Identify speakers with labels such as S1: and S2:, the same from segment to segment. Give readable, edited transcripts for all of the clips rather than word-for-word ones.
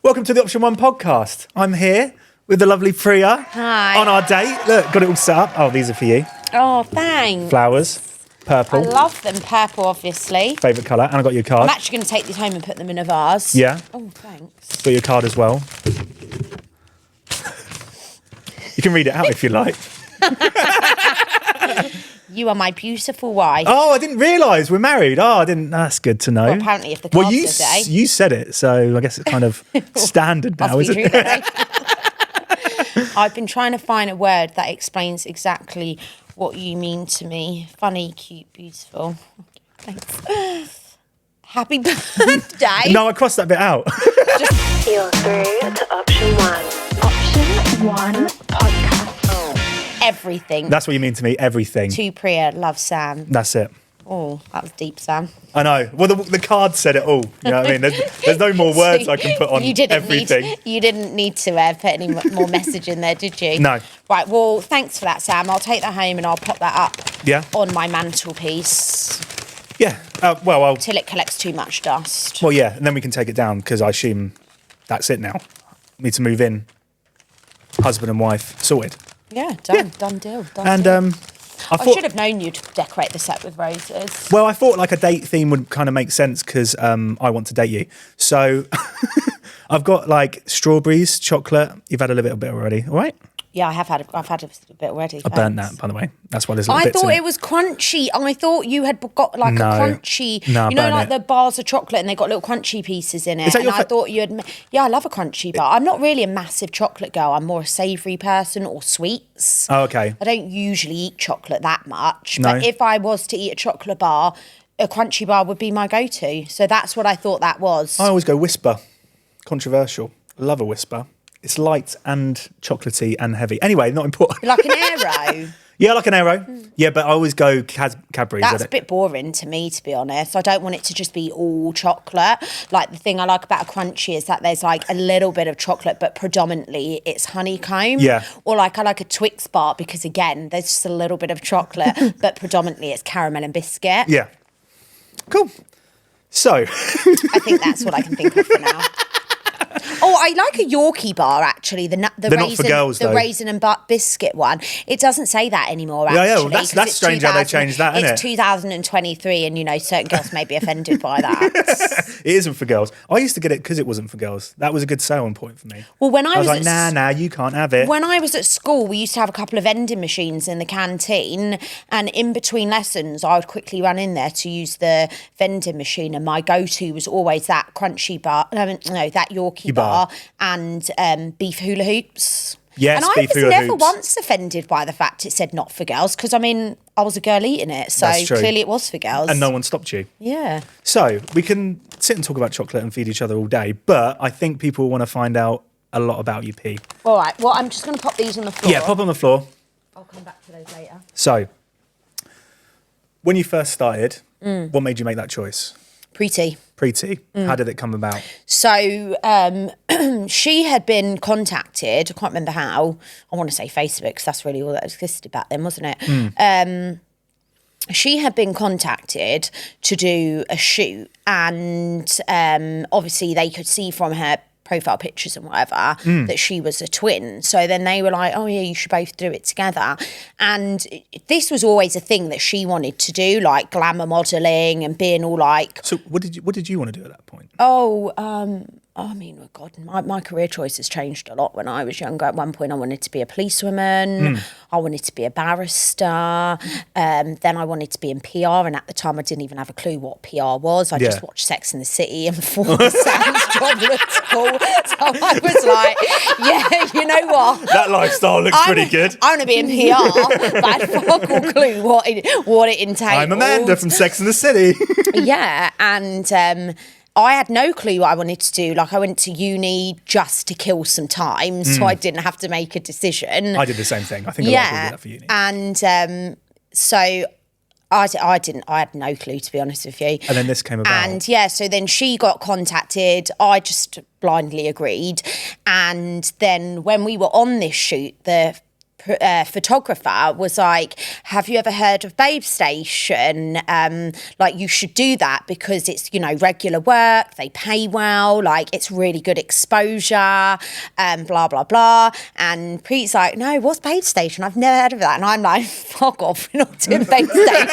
S1: Welcome to the Option One podcast. I'm here with the lovely Priya.
S2: Hi.
S1: On our date. Look, got it all set up. Oh, these are for you.
S2: Oh, thanks.
S1: Flowers, purple.
S2: I love them. Purple, obviously.
S1: Favourite colour. And I got your card.
S2: I'm actually going to take these home and put them in a vase.
S1: Yeah.
S2: Oh, thanks.
S1: Got your card as well. You can read it out if you like.
S2: You are my beautiful wife.
S1: Oh, I didn't realise we're married. Oh, I didn't. That's good to know.
S2: Well, apparently, if the card
S1: you
S2: says
S1: you said it, so I guess it's kind of standard now,
S2: Must
S1: isn't
S2: be
S1: it?
S2: true, right? I've been trying to find a word that explains exactly what you mean to me. Funny, cute, beautiful. Thanks. Happy birthday.
S1: No, I crossed that bit out.
S3: You're through to Option One. Option One podcast.
S2: Everything.
S1: That's what you mean to me. Everything.
S2: To Priya, love Sam.
S1: That's it.
S2: Oh, that was deep, Sam.
S1: I know. Well, the card said it all. You know what I mean? There's no more words I can put on everything.
S2: You didn't need to put any more message in there, did you?
S1: No.
S2: Right, well, thanks for that, Sam. I'll take that home and I'll pop that up on my mantelpiece.
S1: Yeah.
S2: Till it collects too much dust.
S1: Well, yeah. And then we can take it down because I assume that's it now. Need to move in. Husband and wife. Sorted.
S2: Yeah, done deal.
S1: And
S2: deal.
S1: I
S2: should have known you'd decorate the set with roses.
S1: Well, I thought like a date theme would kind of make sense because I want to date you. So I've got like strawberries, chocolate. You've had a little bit already, all right?
S2: Yeah, I've had a bit already.
S1: I burnt that, by the way. That's why there's little
S2: I
S1: bits
S2: thought
S1: in
S2: it was crunchy. I thought you had got like
S1: No.
S2: a crunchy,
S1: No,
S2: you know,
S1: burn
S2: like
S1: it.
S2: the bars of chocolate and they got little crunchy pieces in it.
S1: Is that
S2: and
S1: your
S2: I thought you had, yeah, I love a crunchy bar. I'm not really a massive chocolate girl. I'm more a savoury person or sweets.
S1: Oh, okay.
S2: I don't usually eat chocolate that much,
S1: No.
S2: but if I was to eat a chocolate bar, a crunchy bar would be my go-to. So that's what I thought that was.
S1: I always go Whisper. Controversial. Love a Whisper. It's light and chocolatey and heavy. Anyway, not important.
S2: Like an Aero.
S1: Yeah, like an Aero. Yeah, but I always go Cadbury's.
S2: That's a bit boring to me, to be honest. I don't want it to just be all chocolate. Like, the thing I like about a crunchy is that there's like a little bit of chocolate, but predominantly it's honeycomb.
S1: Yeah.
S2: Or like I like a Twix bar because, again, there's just a little bit of chocolate, but predominantly it's caramel and biscuit.
S1: Yeah. Cool. So.
S2: I think that's what I can think of for now. Oh, I like a Yorkie bar, actually. The
S1: They're not for girls, though.
S2: raisin and biscuit one. It doesn't say that anymore, actually.
S1: Yeah, well, that's strange how they changed that, isn't it?
S2: It's 2023 and, you know, certain girls may be offended by that.
S1: It isn't for girls. I used to get it because it wasn't for girls. That was a good selling point for me.
S2: Well, when I
S1: was
S2: was
S1: like, nah, you can't have it.
S2: When I was at school, we used to have a couple of vending machines in the canteen, and in between lessons, I would quickly run in there to use the vending machine, and my go-to was always that crunchy bar, that Yorkie bar and beef hula hoops.
S1: Yes,
S2: and I
S1: beef
S2: was
S1: hula
S2: never
S1: hoops.
S2: once offended by the fact it said not for girls, because, I mean, I was a girl eating it, so
S1: That's true.
S2: clearly it was for girls.
S1: And no one stopped you.
S2: Yeah.
S1: So we can sit and talk about chocolate and feed each other all day, but I think people want to find out a lot about you, P.
S2: All right, well, I'm just going to pop these on the floor.
S1: Yeah, pop on the floor.
S2: I'll come back to those later.
S1: So, when you first started, what made you make that choice?
S2: Preeti.
S1: How did it come about?
S2: So she had been contacted, I can't remember how, I want to say Facebook, because that's really all that existed back then, wasn't it? She had been contacted to do a shoot, and obviously they could see from her profile pictures and whatever that she was a twin. So then they were like, oh yeah, you should both do it together. And this was always a thing that she wanted to do, like glamour modelling and being all like...
S1: So what did you want to do at that point?
S2: I mean, oh God, my career choices changed a lot when I was younger. At one point, I wanted to be a policewoman. I wanted to be a barrister. Then I wanted to be in PR. And at the time, I didn't even have a clue what PR was. I just watched Sex and the City and thought Sam's job looked cool. So I was like, yeah, you know what?
S1: That lifestyle looks pretty good.
S2: I want to be in PR, but I had fuck all clue what it entailed.
S1: I'm Amanda from Sex and the City.
S2: Yeah, and... I had no clue what I wanted to do. Like, I went to uni just to kill some time, so I didn't have to make a decision.
S1: I did the same thing. I think a lot of people did that for uni.
S2: And so I didn't. I had no clue, to be honest with you.
S1: And then this came about.
S2: And yeah, so then she got contacted. I just blindly agreed. And then when we were on this shoot, the photographer was like, have you ever heard of Babestation? Like, you should do that because it's, you know, regular work, they pay well, like it's really good exposure, blah blah blah. And Preet's like, no, what's Babestation? I've never heard of that. And I'm like, fuck off, we're not doing Babestation.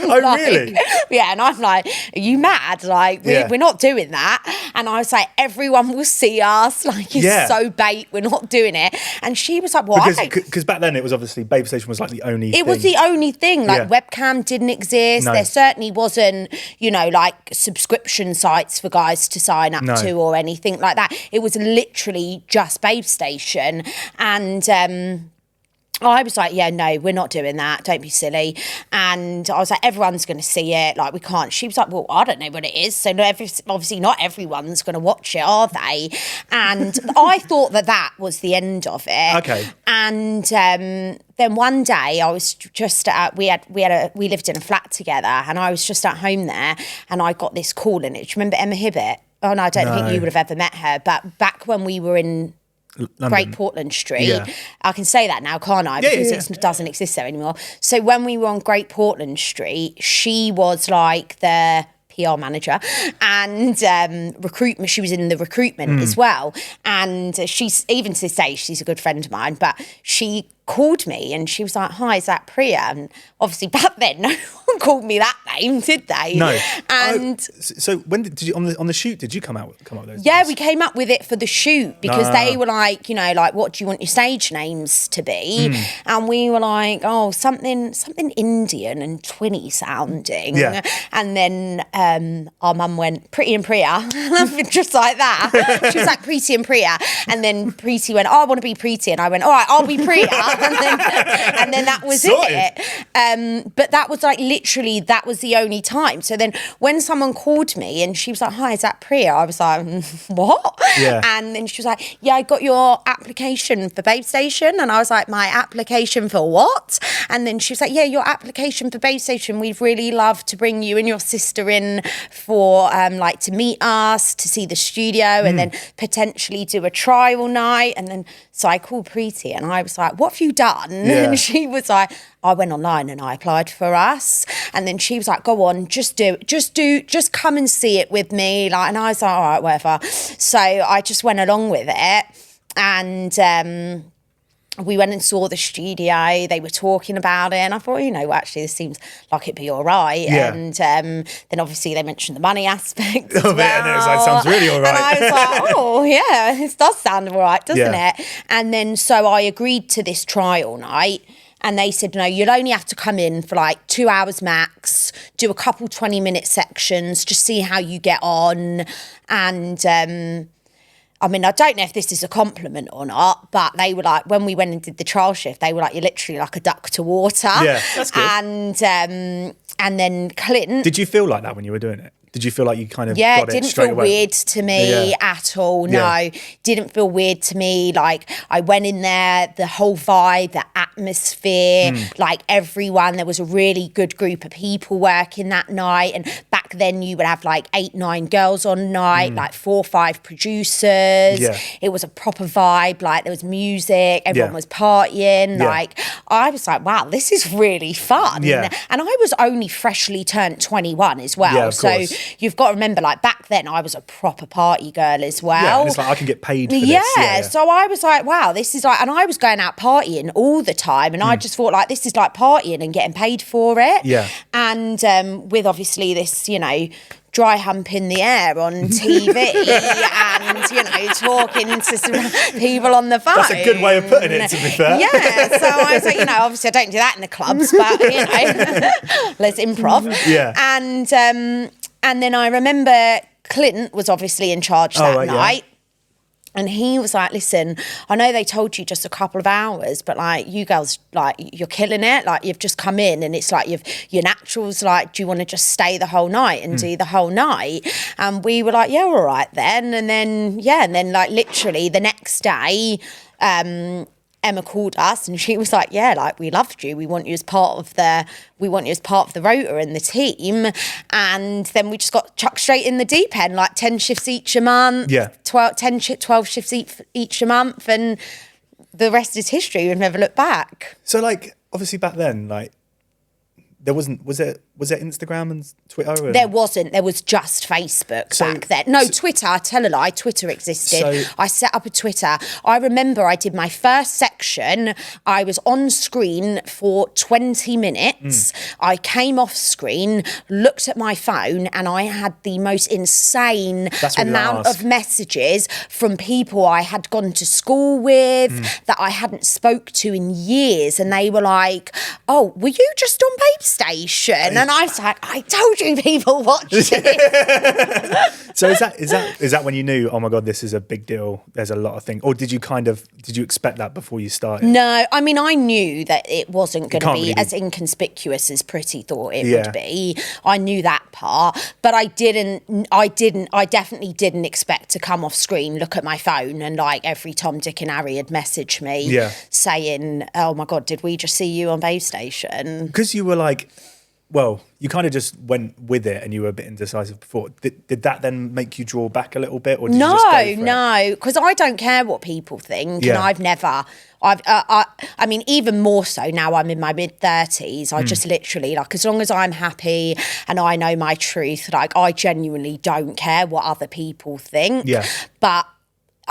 S1: Really?
S2: Yeah, and I'm like, are you mad? Like, we're not doing that. And I was like, everyone will see us. Like, it's so bait, we're not doing it. And she was like, what?
S1: Because back then it was obviously Babestation was like the only thing.
S2: It was the only thing. Like, webcam didn't exist.
S1: No.
S2: There certainly wasn't, you know, like subscription sites for guys to sign up to or anything like that. It was literally just Babestation. And I was like, yeah, no, we're not doing that. Don't be silly. And I was like, everyone's going to see it. Like, we can't. She was like, well, I don't know what it is. So obviously not everyone's going to watch it, are they? And I thought that was the end of it.
S1: Okay.
S2: And then one day I was just we lived in a flat together, and I was just at home there, and I got this call in it. Do you remember Emma Hibbett? Oh no, I don't think you would have ever met her. But back when we were in London. Great Portland Street. I can say that now, can't I? Because it doesn't exist there anymore. So when we were on Great Portland Street, she was like the PR manager and recruitment. She was in the recruitment as well. And she's, even to this day, she's a good friend of mine, but she called me and she was like, hi, is that Priya? And obviously back then no one called me that name, did they?
S1: No.
S2: And
S1: so when did you on the shoot, did you come up with those
S2: names?
S1: We
S2: came up with it for the shoot because they were like, you know, like, what do you want your stage names to be? And we were like, oh, something Indian and twinny sounding. And then our mum went, Pretty and Priya. Just like that. She was like, Preeti and Priya. And then Preeti went, oh, I want to be Preeti. And I went, all right, I'll be Priya. and then that was it. But that was like literally, that was the only time. So then when someone called me and she was like, hi, is that Priya? I was like, what? And then she was like, yeah, I got your application for Babestation. And I was like, my application for what? And then she was like, yeah, your application for Babestation. We'd really love to bring you and your sister in for like to meet us, to see the studio and then potentially do a trial night. And then so I called Preeti and I was like, what have you done? And she was like, I went online and I applied for us. And then she was like, go on, just come and see it with me. Like, and I was like, all right, whatever. So I just went along with it. And we went and saw the studio. They were talking about it. And I thought, you know, actually, this seems like it'd be all right. And then obviously they mentioned the money aspect as well.
S1: And it was like, sounds really all right.
S2: And I was like, oh, yeah, this does sound all right, doesn't it? And then so I agreed to this trial night. And they said, no, you'll only have to come in for like 2 hours max, do a couple 20-minute sections, just see how you get on. And I mean, I don't know if this is a compliment or not, but they were like, when we went and did the trial shift, they were like, you're literally like a duck to water.
S1: Yeah, that's good.
S2: And then Clint.
S1: Did you feel like that when you were doing it? Did you feel like you kind of got it straight away?
S2: Yeah, didn't feel weird to me at all. No, didn't feel weird to me. Like, I went in there, the whole vibe, the atmosphere, like everyone, there was a really good group of people working that night. And back then you would have like 8, 9 girls on night, like 4 or 5 producers. It was a proper vibe. Like, there was music, everyone was partying. Like, I was like, wow, this is really fun. And I was only freshly turned 21 as well. So you've got to remember, like, back then I was a proper party girl as well.
S1: Yeah, it's like, I can get paid for this.
S2: So I was like, wow, this is like, and I was going out partying all the time, and I just thought, like, this is like partying and getting paid for it. And with obviously this, you know, dry hump in the air on TV and, you know, talking to some people on the phone.
S1: That's a good way of putting it, to be fair.
S2: So I was like, you know, obviously I don't do that in the clubs, but, you know, let's improv. And then I remember Clint was obviously in charge that night. And he was like, listen, I know they told you just a couple of hours, but like, you girls, like, you're killing it. Like, you've just come in and it's like your naturals, like, do you want to just stay the whole night and do the whole night? And we were like, yeah, all right then. And then like literally the next day, Emma called us and she was like, yeah, like, we loved you. We want you as part of the rota and the team. And then we just got chucked straight in the deep end, like 10 shifts each a month, 12 shifts each a month. And the rest is history. We've never looked back.
S1: So like, obviously back then, like, there wasn't, was it Instagram and Twitter? And...
S2: There wasn't. There was just Facebook back then. No, Twitter. I tell a lie. Twitter existed.
S1: So,
S2: I set up a Twitter. I remember I did my first section. I was on screen for 20 minutes. I came off screen, looked at my phone, and I had the most insane amount of messages from people I had gone to school with that I hadn't spoke to in years. And they were like, oh, were you just on Babestation? And I was like, I told you people watch it.
S1: So is that when you knew, oh my God, this is a big deal, there's a lot of things, or did you expect that before you started?
S2: No, I mean, I knew that it wasn't going to be as inconspicuous as Pretty thought it would be. I knew that part, but I definitely didn't expect to come off screen, look at my phone, and like every Tom, Dick and Harry had messaged me saying, oh my God, did we just see you on Babestation?
S1: Because you were like, well, you kind of just went with it and you were a bit indecisive before. Did that then make you draw back a little bit? Or did you just go for it?
S2: Because I don't care what people think. And I mean, even more so now I'm in my mid-30s. I just literally, like, as long as I'm happy and I know my truth, like, I genuinely don't care what other people think.
S1: Yeah.
S2: But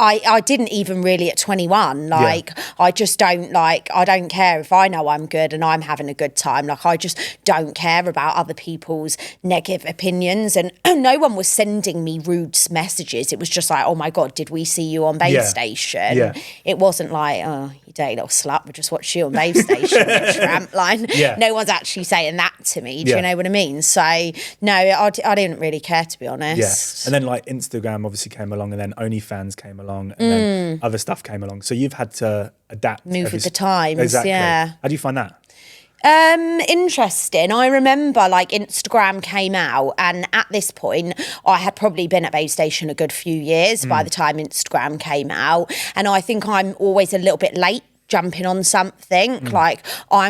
S2: I didn't even really at 21. Like, I just don't, like, I don't care if I know I'm good and I'm having a good time. Like, I just don't care about other people's negative opinions. And no one was sending me rude messages. It was just like, oh my God, did we see you on Babestation?
S1: Yeah.
S2: It wasn't like, oh, you dirty little slut, we just watched you on Babestation, you tramp line. No one's actually saying that to me. Do you know what I mean? So, no, I didn't really care, to be honest.
S1: Yeah. And then, like, Instagram obviously came along, and then OnlyFans came along, and then other stuff came along. So you've had to adapt.
S2: Move with the times,
S1: exactly.
S2: yeah.
S1: How do you find that?
S2: Interesting. I remember, like, Instagram came out, and at this point I had probably been at Babestation a good few years by the time Instagram came out, and I think I'm always a little bit late jumping on something. Like, I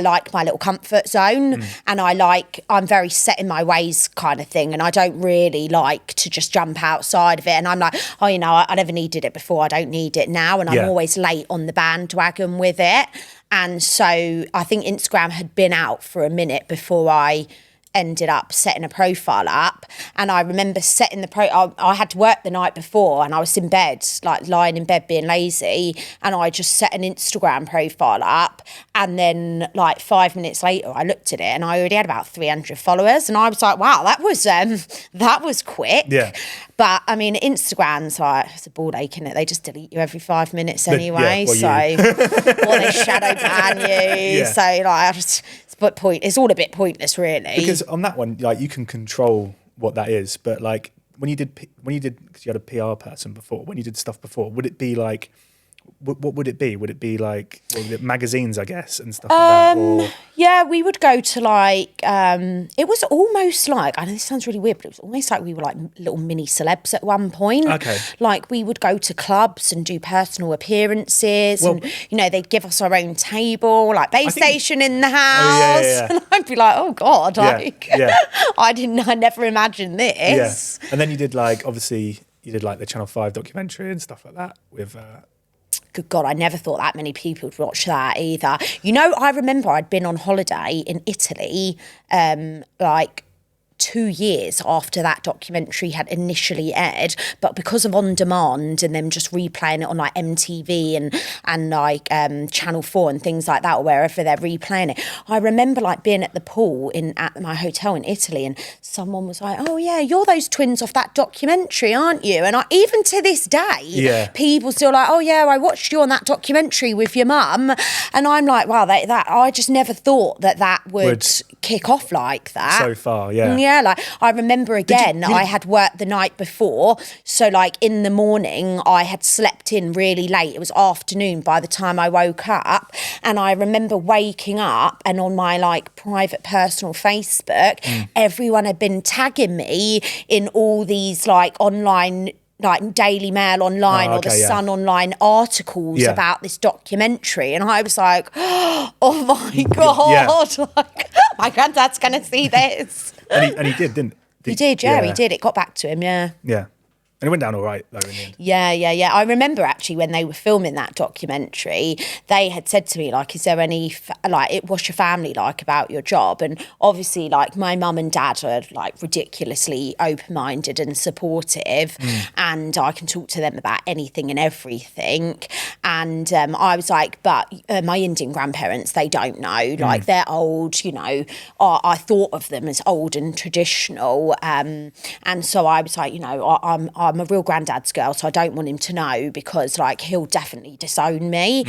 S2: like my little comfort zone, and I'm very set in my ways kind of thing, and I don't really like to just jump outside of it. And I'm like, oh, you know, I never needed it before, I don't need it now, and I'm always late on the bandwagon with it. And so I think Instagram had been out for a minute before I ended up setting a profile up. And I remember setting I had to work the night before, and I was in bed, like lying in bed being lazy, and I just set an Instagram profile up, and then like 5 minutes later I looked at it and I already had about 300 followers, and I was like, wow, that was quick.
S1: Yeah.
S2: But I mean, Instagram's like, it's a ball ache, isn't it? They just delete you every 5 minutes anyway. Or they shadow ban you.
S1: Yeah.
S2: So like, it's all a bit pointless, really.
S1: Because on that one, like, you can control what that is, but like when you did, because you had a PR person before, when you did stuff before, would it be like, what would it be? Would it be like, magazines, I guess, and stuff like that? Or...
S2: Yeah, we would go to like, it was almost like, I know this sounds really weird, but it was almost like we were like little mini celebs at one point.
S1: Okay.
S2: Like, we would go to clubs and do personal appearances, and, you know, they'd give us our own table, like Babestation in the house. And I'd be like, oh God, I never imagined this.
S1: Yeah. And then you did like, obviously, you did like the Channel 5 documentary and stuff like that with...
S2: Good God, I never thought that many people would watch that either. You know, I remember I'd been on holiday in Italy, like 2 years after that documentary had initially aired, but because of On Demand and them just replaying it on like MTV and like Channel 4 and things like that, or wherever they're replaying it, I remember like being at the pool at my hotel in Italy, and someone was like, oh yeah, you're those twins off that documentary, aren't you? And even to this day, people still like, oh yeah, I watched you on that documentary with your mum. And I'm like, wow, that I just never thought that would kick off like that.
S1: So far, yeah.
S2: Yeah, like, I remember again, I had worked the night before, so like in the morning I had slept in really late. It was afternoon by the time I woke up, and I remember waking up, and on my like private personal Facebook, everyone had been tagging me in all these like online, like Daily Mail online or the Sun online articles about this documentary, and I was like, oh my God, like, my granddad's gonna see this.
S1: And he did, didn't he?
S2: He did, he did. It got back to him,
S1: Yeah. And it went down all right, though, in the end.
S2: Yeah. I remember actually when they were filming that documentary, they had said to me, like, is there any, what's your family like about your job? And obviously, like, my mum and dad are, like, ridiculously open-minded and supportive. And I can talk to them about anything and everything. And I was like, but my Indian grandparents, they don't know. Like, they're old, you know. I thought of them as old and traditional. And so I was like, you know, I'm a real granddad's girl, so I don't want him to know because, like, he'll definitely disown me.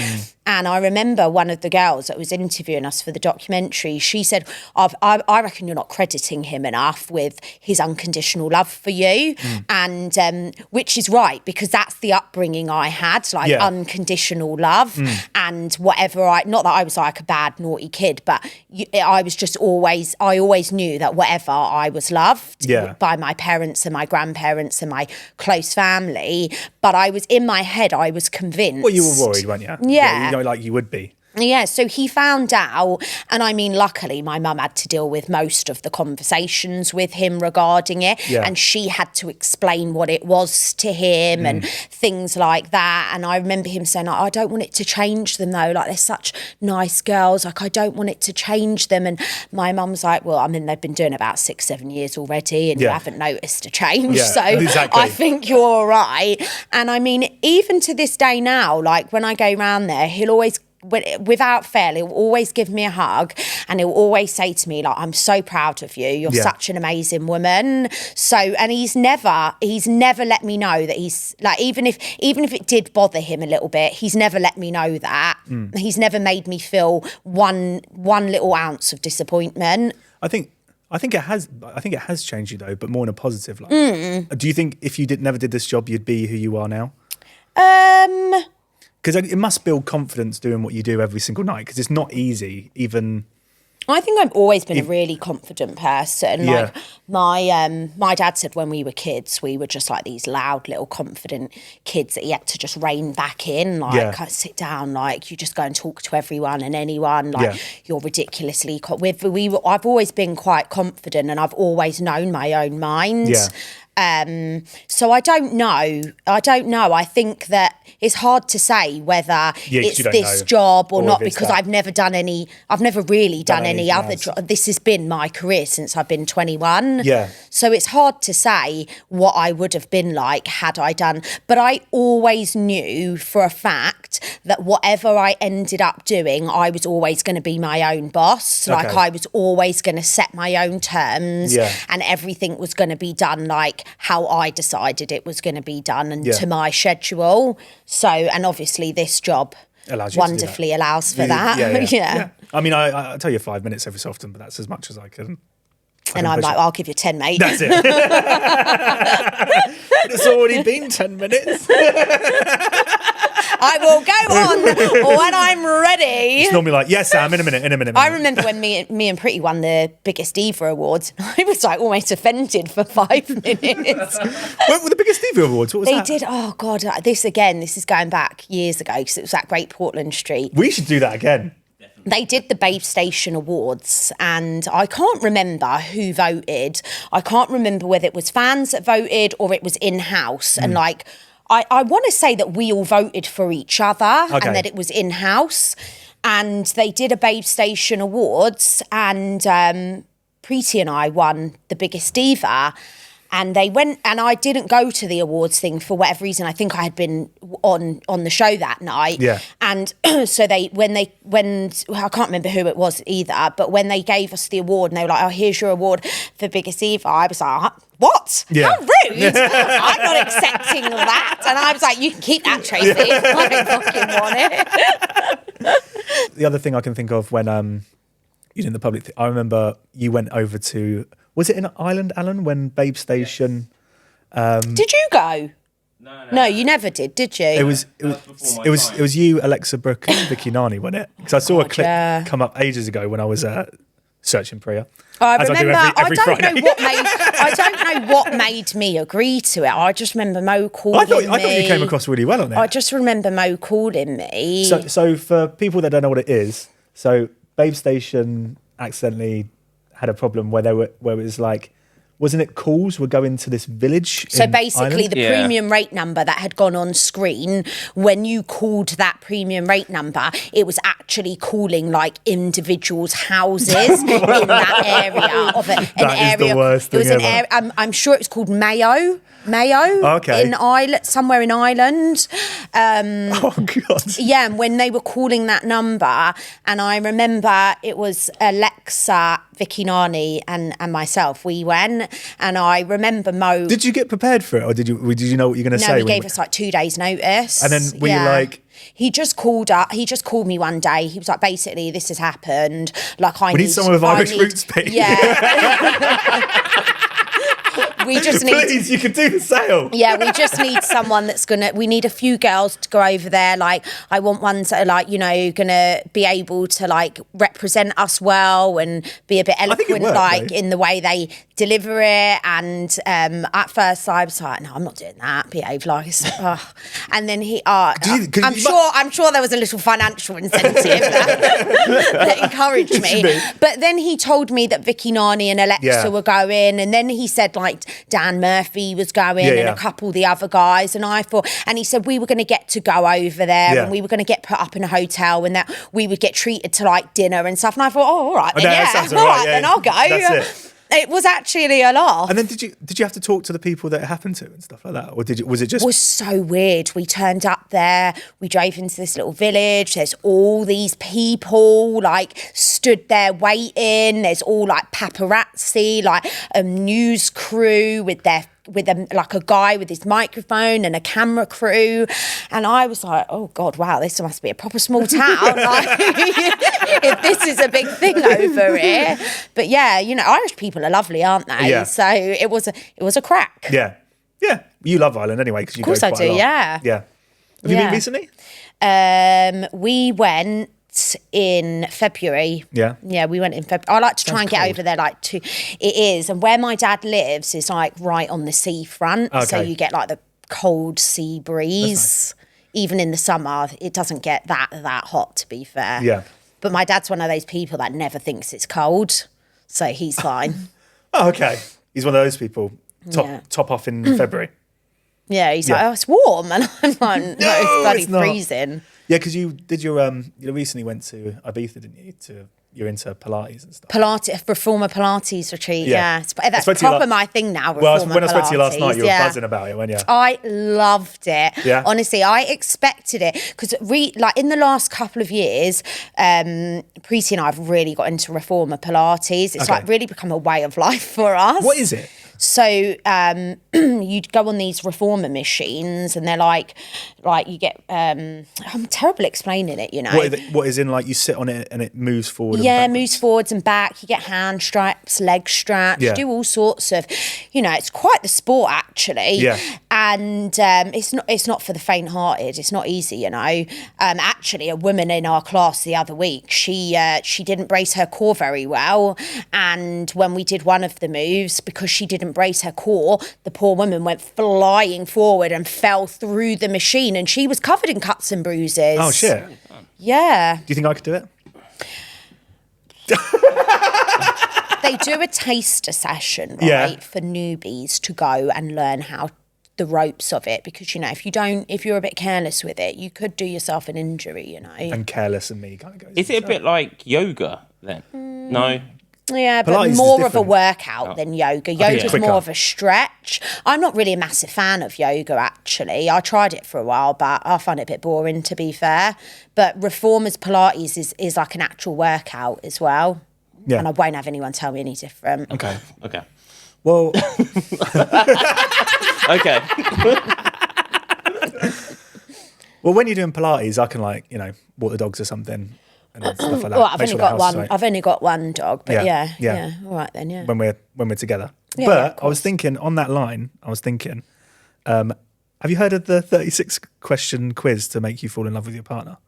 S2: And I remember one of the girls that was interviewing us for the documentary, she said, I reckon you're not crediting him enough with his unconditional love for you. And which is right, because that's the upbringing I had, like unconditional love and whatever. Not that I was like a bad, naughty kid, but I was just I always knew that whatever, I was loved by my parents and my grandparents and my close family. But I was, in my head, I was convinced.
S1: Well, you were worried, weren't you?
S2: Yeah.
S1: You know, like you would be.
S2: Yeah, so he found out, and I mean, luckily, my mum had to deal with most of the conversations with him regarding it, and she had to explain what it was to him and things like that. And I remember him saying, I don't want it to change them, though. Like, they're such nice girls. Like, I don't want it to change them. And my mum's like, well, I mean, they've been doing about 6-7 years already, and you haven't noticed a change. So I think you're all right. And I mean, even to this day now, like, when I go round there, he'll always, without fail, he'll always give me a hug, and he'll always say to me, like, I'm so proud of you, you're such an amazing woman. So, and he's never let me know that he's, like, even if it did bother him a little bit, he's never let me know that. He's never made me feel one little ounce of disappointment.
S1: I think it has changed you, though, but more in a positive light. Do you think if you never did this job, you'd be who you are now? Because it must build confidence doing what you do every single night, because it's not easy, even...
S2: I think I've always been a really confident person. Like, my dad said when we were kids, we were just like these loud little confident kids that he had to just rein back in. Like, sit down, like, you just go and talk to everyone and anyone. Like, you're ridiculously... I've always been quite confident, and I've always known my own mind. So I don't know. I think that it's hard to say whether it's this job or not, because I've never really done any other job. This has been my career since I've been 21. So it's hard to say what I would have been like had I done. But I always knew for a fact that whatever I ended up doing, I was always going to be my own boss. Like, I was always going to set my own terms, and everything was going to be done like how I decided it was going to be done, and to my schedule. So, and obviously this job wonderfully allows for that. Yeah.
S1: I mean, I tell you 5 minutes every so often, but that's as much as I can.
S2: And I'm like, I'll give you 10, mate.
S1: That's it. It's already been 10 minutes.
S2: I will go on when I'm ready.
S1: It's normally like, yes, Sam, in a minute.
S2: I remember when me and Pretty won the biggest Diva awards. I was like almost offended for 5 minutes.
S1: What were the biggest Diva awards? What was that?
S2: They did. Oh God, this is going back years ago, because it was at Great Portland Street.
S1: We should do that again.
S2: They did the Babestation Awards, and I can't remember who voted. I can't remember whether it was fans that voted or it was in-house. And like, I want to say that we all voted for each other and that it was in-house. And they did a Babestation Awards, and Preeti and I won the biggest Diva. And they went, and I didn't go to the awards thing for whatever reason. I think I had been on the show that night. And so when I can't remember who it was either, but when they gave us the award and they were like, oh, here's your award for biggest Diva, I was like, what? How rude. I'm not accepting that. And I was like, you can keep that, Tracy. I don't fucking want it.
S1: The other thing I can think of when you did the public I remember you went over to... Was it in Ireland, Alan, when Babestation...
S2: Did you go? No, you never did you?
S1: It was you, Alexa Brooke, and Vicky Nani, wasn't it? Because I saw a clip come up ages ago when I was searching Priya.
S2: I remember. I don't know what made me agree to it. I just remember Mo calling me.
S1: I thought you came across really well on it.
S2: I just remember Mo calling me.
S1: So for people that don't know what it is, so Babestation accidentally had a problem where it was like wasn't it calls were going to this village?
S2: So
S1: in
S2: basically,
S1: Ireland?
S2: the premium rate number that had gone on screen, when you called that premium rate number, it was actually calling like individuals' houses in that area of it.
S1: That is the worst thing ever.
S2: I'm sure it was called Mayo,
S1: Okay.
S2: in Ireland, somewhere in Ireland.
S1: Oh God.
S2: Yeah, and when they were calling that number, and I remember it was Alexa, Vicky Nani, and myself. We went, and I remember Mo.
S1: Did you get prepared for it, or did you know what you're going to say?
S2: No, he gave us like 2 days' notice.
S1: And then were you like?
S2: He just called up. He just called me one day. He was like, basically, this has happened. Like,
S1: We need someone with Irish roots, Pete.
S2: Yeah. We just need.
S1: Please, you can do the sale.
S2: Yeah, we just need someone that's we need a few girls to go over there. Like, I want ones that are like, gonna be able to like represent us well and be a bit eloquent, in the way they deliver it. And at first I was like, no, I'm not doing that. Behave like and then I'm sure there was a little financial incentive that encouraged me. But then he told me that Vicky Nani and Alexa were going, and then he said like Dan Murphy was going and a couple of the other guys, and I thought, and he said we were going to get to go over there and we were going to get put up in a hotel and that we would get treated to like dinner and stuff, and I thought, all right then, then I'll go.
S1: That's it.
S2: It was actually a laugh.
S1: And then did you have to talk to the people that it happened to and stuff like that, or was it just?
S2: It was so weird. We turned up there. We drove into this little village. There's all these people like stood there waiting. There's all like paparazzi, like a news crew with like a guy with his microphone and a camera crew, and I was like, oh God, wow, this must be a proper small town. Like, if this is a big thing over here. But yeah, Irish people are lovely, aren't they?
S1: Yeah.
S2: So it was a crack.
S1: Yeah. You love Ireland anyway, because you go
S2: Of course I
S1: quite a
S2: do.
S1: lot.
S2: Yeah.
S1: Have you been recently?
S2: We went in February.
S1: Yeah,
S2: we went in February. I like to try and get over there it is, and where my dad lives is like right on the seafront, so you get like the cold sea breeze. Even in the summer it doesn't get that hot, to be fair. But my dad's one of those people that never thinks it's cold, so he's fine.
S1: Oh, okay. He's one of those people. Top off in February.
S2: Yeah, he's like, oh, it's warm, and I'm like, no, it's bloody freezing.
S1: Yeah, because you did you recently went to Ibiza, didn't you? You're into Pilates and stuff.
S2: Pilates, reformer Pilates retreat. Yeah. That's proper my thing now.
S1: Well, when I spoke to you last night, you were buzzing about it, weren't you?
S2: I loved it.
S1: Yeah.
S2: Honestly, I expected it because in the last couple of yeed, Preeti and I have really got into reformer Pilates. It's like really become a way of life for us.
S1: What is it?
S2: So you'd go on these reformer machines, and they're like you get. I'm terrible explaining it,
S1: What is in like you sit on it and it moves forward?
S2: Yeah, moves forwards and back. You get hand straps, leg straps. You do all sorts of. It's quite the sport actually.
S1: Yeah.
S2: And it's not for the faint-hearted. It's not easy, Actually, a woman in our class the other week, she didn't brace her core very well, and when we did one of the moves, because she didn't brace her core, the poor woman went flying forward and fell through the machine, and she was covered in cuts and bruises.
S1: Oh shit.
S2: Yeah.
S1: Do you think I could do it?
S2: They do a taster session, right, for newbies to go and learn the ropes of it, because if you're a bit careless with it, you could do yourself an injury,
S1: And careless and me kind of goes.
S4: Is it a bit like yoga then? No.
S2: Yeah, but
S1: Pilates
S2: more of a workout than yoga. Yoga's
S1: quicker.
S2: more of a stretch. I'm not really a massive fan of yoga, actually. I tried it for a while, but I find it a bit boring, to be fair. But Reformers Pilates is like an actual workout as well.
S1: Yeah.
S2: And I won't have anyone tell me any different.
S4: Okay.
S1: Well.
S4: Okay.
S1: Well, when you're doing Pilates, I can walk the dogs or something. And stuff like that.
S2: Well, I've only got one dog, but yeah. All right then, yeah.
S1: When we're together.
S2: Yeah,
S1: but I was thinking on that line. Have you heard of the 36 question quiz to make you fall in love with your partner?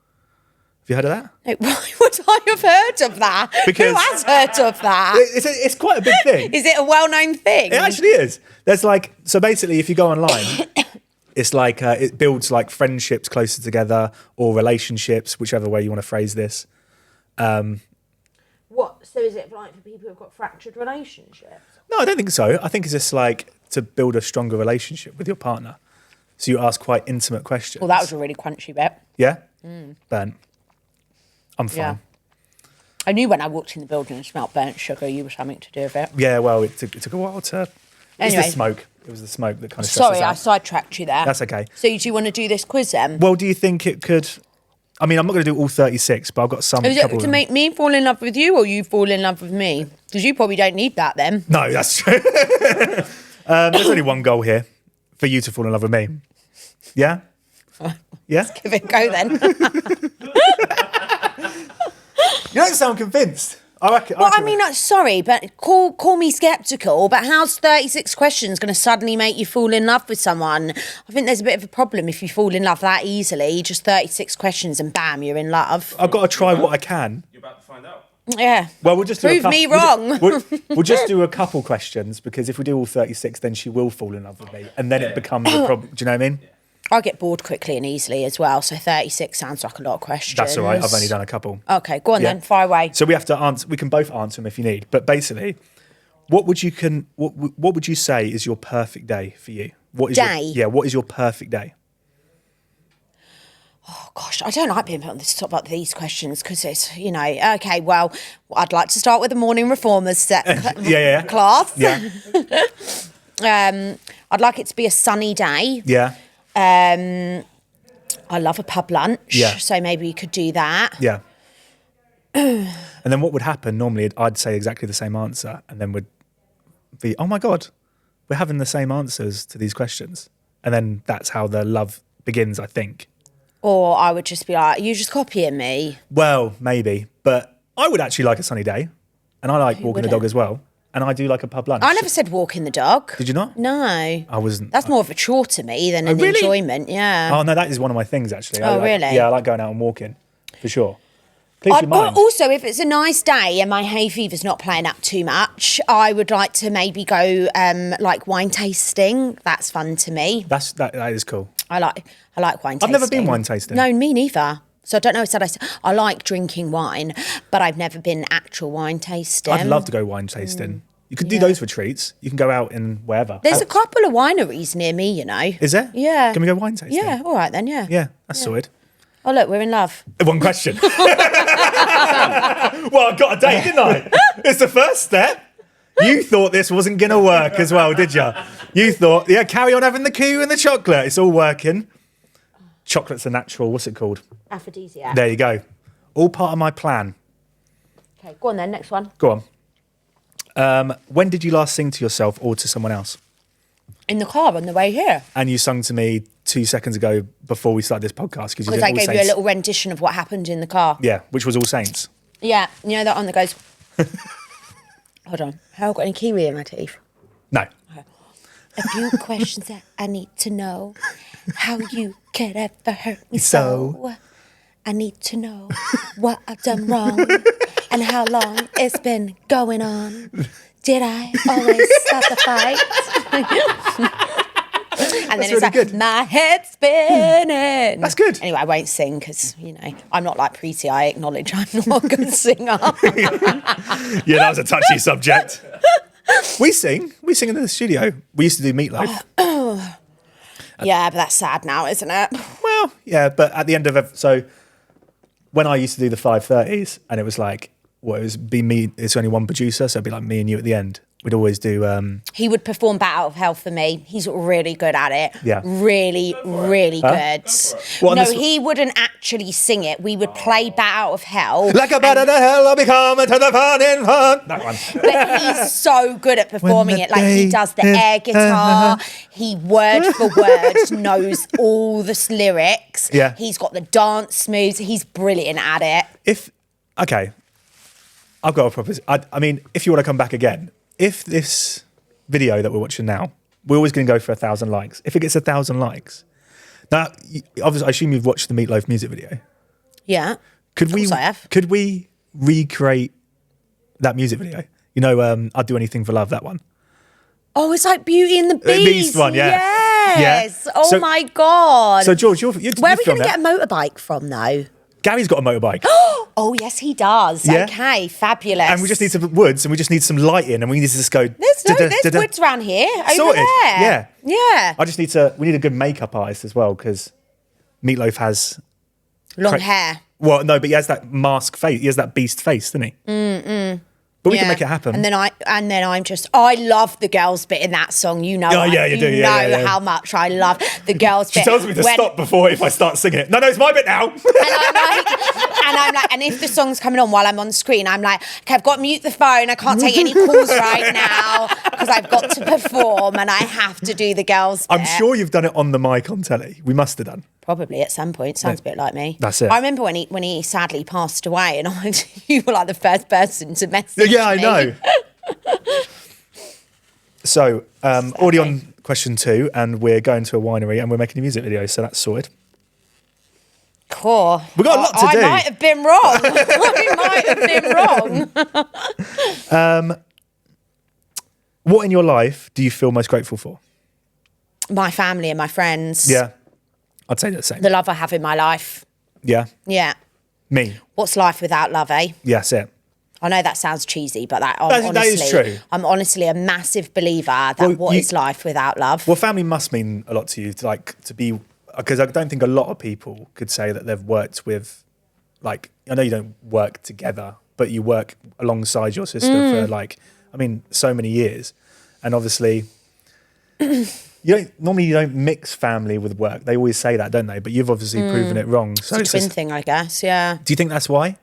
S1: Have you heard of that?
S2: No, why would I have heard of that?
S1: Because
S2: who has heard of that?
S1: It's quite a big thing.
S2: Is it a well-known thing?
S1: It actually is. There's so basically, if you go online. It's like it builds like friendships closer together or relationships, whichever way you want to phrase this.
S2: What? So is it like for people who've got fractured relationships?
S1: No, I don't think so. I think it's just like to build a stronger relationship with your partner. So you ask quite intimate questions.
S2: Well, that was a really crunchy bit.
S1: Yeah? Burnt. I'm fine.
S2: Yeah. I knew when I walked in the building and smelled burnt sugar, you were something to do with it.
S1: Yeah, well, it took a while to... It was
S2: Anyway.
S1: the smoke. It was the smoke that kind of
S2: Sorry,
S1: stresses
S2: I
S1: us out.
S2: sidetracked you there.
S1: That's okay.
S2: So do you want to do this quiz then?
S1: Well, do you think it could... I mean, I'm not going to do all 36, but I've got some...
S2: Is it
S1: couple
S2: to
S1: of them.
S2: make me fall in love with you or you fall in love with me? Because you probably don't need that then.
S1: No, that's true. There's only one goal here. For you to fall in love with me. Yeah? Yeah?
S2: Give it a go then.
S1: You don't sound convinced. I reckon...
S2: Well, I mean, sorry, but call me sceptical, but how's 36 questions going to suddenly make you fall in love with someone? I think there's a bit of a problem if you fall in love that easily. Just 36 questions and bam, you're in love.
S1: I've got to try what I can.
S4: You're about to find out.
S2: Yeah.
S1: Well, we'll just do
S2: Prove me wrong.
S1: We'll just do a couple questions because if we do all 36, then she will fall in love with me, and then it becomes a problem. Do you know what I mean?
S2: I get bored quickly and easily as well, so 36 sounds like a lot of questions.
S1: That's all right. I've only done a couple.
S2: Okay, go on
S1: Yeah.
S2: then, fire away.
S1: So we have to answer. We can both answer them if you need. But basically, what would you say is your perfect day for you? What is
S2: Day?
S1: What is your perfect day?
S2: Oh, gosh, I don't like being put on the spot about these questions because it's, okay, well, I'd like to start with the morning reformers set class.
S1: Yeah.
S2: I'd like it to be a sunny day.
S1: Yeah.
S2: I love a pub lunch,
S1: Yeah.
S2: so maybe you could do that.
S1: Yeah. And then what would happen normally? I'd say exactly the same answer, and then would be, oh my god, we're having the same answers to these questions, and then that's how the love begins. I think.
S2: Or I would just be like, you just copying me.
S1: Well, maybe, but I would actually like a sunny day, and I like walking the dog
S2: wouldn't?
S1: as well, and I do like a pub lunch.
S2: I never said walking the dog.
S1: Did you not?
S2: No.
S1: I wasn't.
S2: That's more of a chore to me than an
S1: really?
S2: enjoyment, yeah.
S1: Oh no, that is one of my things actually.
S2: Oh, really?
S1: Yeah, I like going out and walking, for sure. Please be mine.
S2: Also, if it's a nice day and my hay fever's not playing up too much, I would like to maybe go like wine tasting. That's fun to me.
S1: That is cool.
S2: I like wine tasting.
S1: I've never been wine tasting.
S2: No, me neither. So I don't know. I like drinking wine, but I've never been actual wine tasting.
S1: I'd love to go wine tasting. You could do those for treats. You can go out in wherever.
S2: There's a couple of wineries near me, you know.
S1: Is there?
S2: Yeah.
S1: Can we go wine tasting?
S2: Yeah, all right then, yeah.
S1: Yeah, that's sorted.
S2: Oh, look, we're in love.
S1: One question. Well, I got a date, didn't I? It's the first step. You thought this wasn't going to work as well, did you? You thought, yeah, carry on having the coo and the chocolate. It's all working. Chocolate's a natural, what's it called?
S2: Aphrodisiac.
S1: There you go. All part of my plan.
S2: Okay, go on then, next one.
S1: Go on. When did you last sing to yourself or to someone else?
S2: In the car on the way here.
S1: And you sung to me 2 seconds ago before we started this podcast because
S2: Because I gave you a little rendition of what happened in the car.
S1: Yeah, which was All Saints.
S2: Yeah, you know that one that goes... Hold on. Have I got any kiwi in my teeth?
S1: No.
S2: A few questions that I need to know. How you could ever hurt me so. I need to know what I've done wrong and how long it's been going on. Did I always start the fight? And then it's
S1: really
S2: like,
S1: good.
S2: my head's spinning.
S1: That's good.
S2: Anyway, I won't sing because, I'm not like Preeti. I acknowledge I'm not a good singer.
S1: Yeah, that was a touchy subject. We sing in the studio. We used to do Meatloaf.
S2: Yeah, but that's sad now, isn't it?
S1: Well, yeah, but at the end of so when I used to do the 5:30s, and it was like, it would be me. It's only one producer, so it'd be like me and you at the end. We'd always do.
S2: He would perform Bat Out of Hell for me. He's really good at it.
S1: Yeah.
S2: Really, really good.
S1: Well,
S2: no,
S1: this-
S2: he wouldn't actually sing it. We would play Bat Out of Hell.
S1: Like a bat out of hell, I'll be coming to the fun in fun. That one.
S2: But he's so good at performing it. Like he does the air guitar. He word for word knows all the lyrics.
S1: Yeah.
S2: He's got the dance moves. He's brilliant at it.
S1: I've got a proposition. I mean, if you want to come back again, if this video that we're watching now, we're always going to go for 1,000 likes. If it gets 1,000 likes, now obviously I assume you've watched the Meatloaf music video.
S2: Yeah.
S1: Could
S2: Of course I have.
S1: Could we recreate that music video? I'd do anything for love. That one.
S2: Oh, it's like Beauty and the Beast.
S1: Beast one, yeah.
S2: Yes.
S1: Yeah.
S2: Oh
S1: So-
S2: my God.
S1: So George, you're
S2: Where are we going to get a motorbike from, though?
S1: Gary's got a motorbike.
S2: Oh, yes, he does.
S1: Yeah.
S2: Okay, fabulous.
S1: And we just need some woods and we just need some lighting and we need to just go.
S2: There's woods around here, over
S1: Sorted.
S2: there.
S1: Yeah.
S2: Yeah.
S1: We need a good makeup artist as well because Meatloaf has
S2: Long hair.
S1: Well, no, but he has that mask face. He has that beast face, doesn't he? But we can make it happen.
S2: And then I love the girls bit in that song. You know,
S1: Oh, yeah, you do.
S2: You
S1: Yeah,
S2: know
S1: yeah.
S2: how much I love the girls bit.
S1: She tells me to stop before if I start singing it. No, it's my bit now.
S2: And if the song's coming on while I'm on screen, I'm like, okay, I've got to mute the phone. I can't take any calls right now because I've got to perform and I have to do the girls bit.
S1: I'm sure you've done it on the mic on telly. We must have done.
S2: Probably at some point. Sounds a bit like me.
S1: That's it.
S2: I remember when he sadly passed away, and you were like the first person to message
S1: Yeah, I
S2: me.
S1: know. So, already on question 2, and we're going to a winery and we're making a music video, so that's sorted.
S2: Cool.
S1: We've got a lot to do.
S2: I might have been wrong. I might have been wrong.
S1: What in your life do you feel most grateful for?
S2: My family and my friends.
S1: Yeah, I'd say the same.
S2: The love I have in my life.
S1: Yeah,
S2: Yeah.
S1: me.
S2: What's life without love, eh?
S1: Yeah, that's it.
S2: I know that sounds cheesy, but that
S1: is true.
S2: I'm honestly a massive believer that what is life without love?
S1: Well, family must mean a lot to you, to be, because I don't think a lot of people could say that they've worked with, like, I know you don't work together, but you work alongside your sister for so many years. And obviously, you don't mix family with work. They always say that, don't they? But you've obviously proven it wrong. So
S2: It's a twin thing, I guess, yeah.
S1: Do you think that's why?